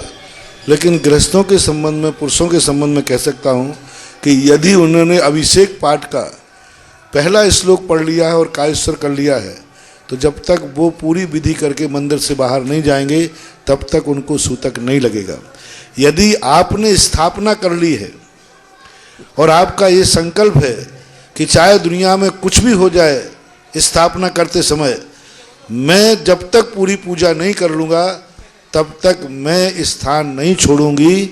लेकिन गृहस्थों के संबंध में, पुरुषों के संबंध में कह सकता हूँ कि यदि उन्होंने अभिषेक पाठ का पहला श्लोक पढ़ लिया है और कायस्वर कर लिया है, तो जब तक वो पूरी विधि करके मंदिर से बाहर नहीं जाएंगे तब तक उनको सूतक नहीं लगेगा। यदि आपने स्थापना कर ली है और आपका ये संकल्प है कि चाहे दुनिया में कुछ भी हो जाए, स्थापना करते समय मैं जब तक पूरी पूजा नहीं कर लूँगा तब तक मैं स्थान नहीं छोड़ूंगी,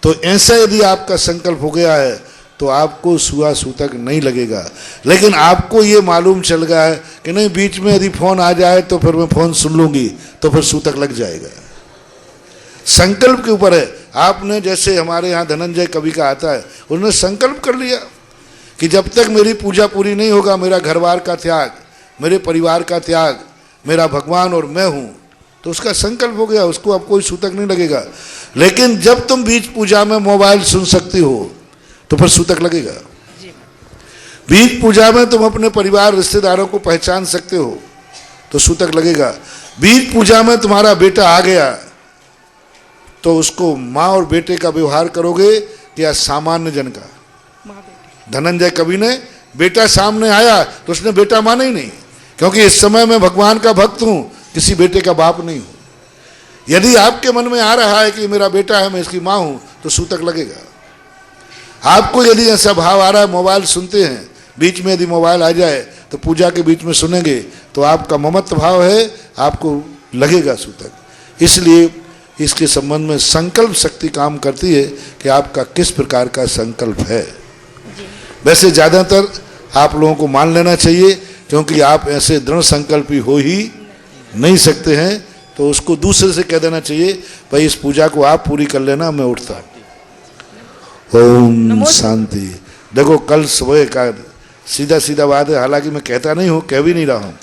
तो ऐसा यदि आपका संकल्प हो गया है तो आपको सुआ सूतक नहीं लगेगा। लेकिन आपको ये मालूम चल गया है कि नहीं, बीच में यदि फोन आ जाए तो फिर मैं फोन सुन लूंगी, तो फिर सूतक लग जाएगा। संकल्प के ऊपर है। आपने, जैसे हमारे यहाँ धनंजय कवि का आता है, उन्होंने संकल्प कर लिया कि जब तक मेरी पूजा पूरी नहीं होगा, मेरा घरबार का त्याग, मेरे परिवार का त्याग, मेरा भगवान और मैं हूँ, तो उसका संकल्प हो गया, उसको अब कोई सूतक नहीं लगेगा। लेकिन जब तुम बीच पूजा में मोबाइल सुन सकती हो तो फिर सूतक लगेगा। बीच पूजा में तुम अपने परिवार रिश्तेदारों को पहचान सकते हो तो सूतक लगेगा। बीच पूजा में तुम्हारा बेटा आ गया तो उसको माँ और बेटे का व्यवहार करोगे या सामान्य जन का? धनंजय कवि ने बेटा सामने आया तो उसने बेटा माना ही नहीं, क्योंकि इस समय मैं भगवान का भक्त हूं, किसी बेटे का बाप नहीं हूं। यदि आपके मन में आ रहा है कि मेरा बेटा है, मैं इसकी माँ हूं, तो सूतक लगेगा। आपको यदि ऐसा भाव आ रहा है, मोबाइल सुनते हैं, बीच में यदि मोबाइल आ जाए तो पूजा के बीच में सुनेंगे तो आपका ममत्व भाव है, आपको लगेगा सूतक। इसलिए इसके संबंध में संकल्प शक्ति काम करती है कि आपका किस प्रकार का संकल्प है। वैसे ज़्यादातर आप लोगों को मान लेना चाहिए, क्योंकि आप ऐसे दृढ़ संकल्पी हो ही नहीं सकते हैं, तो उसको दूसरे से कह देना चाहिए, भाई इस पूजा को आप पूरी कर लेना, मैं उठता हूँ। ओम शांति। देखो कल सुबह का सीधा सीधा बात है, हालांकि मैं कहता नहीं हूँ, कह भी नहीं रहा हूँ,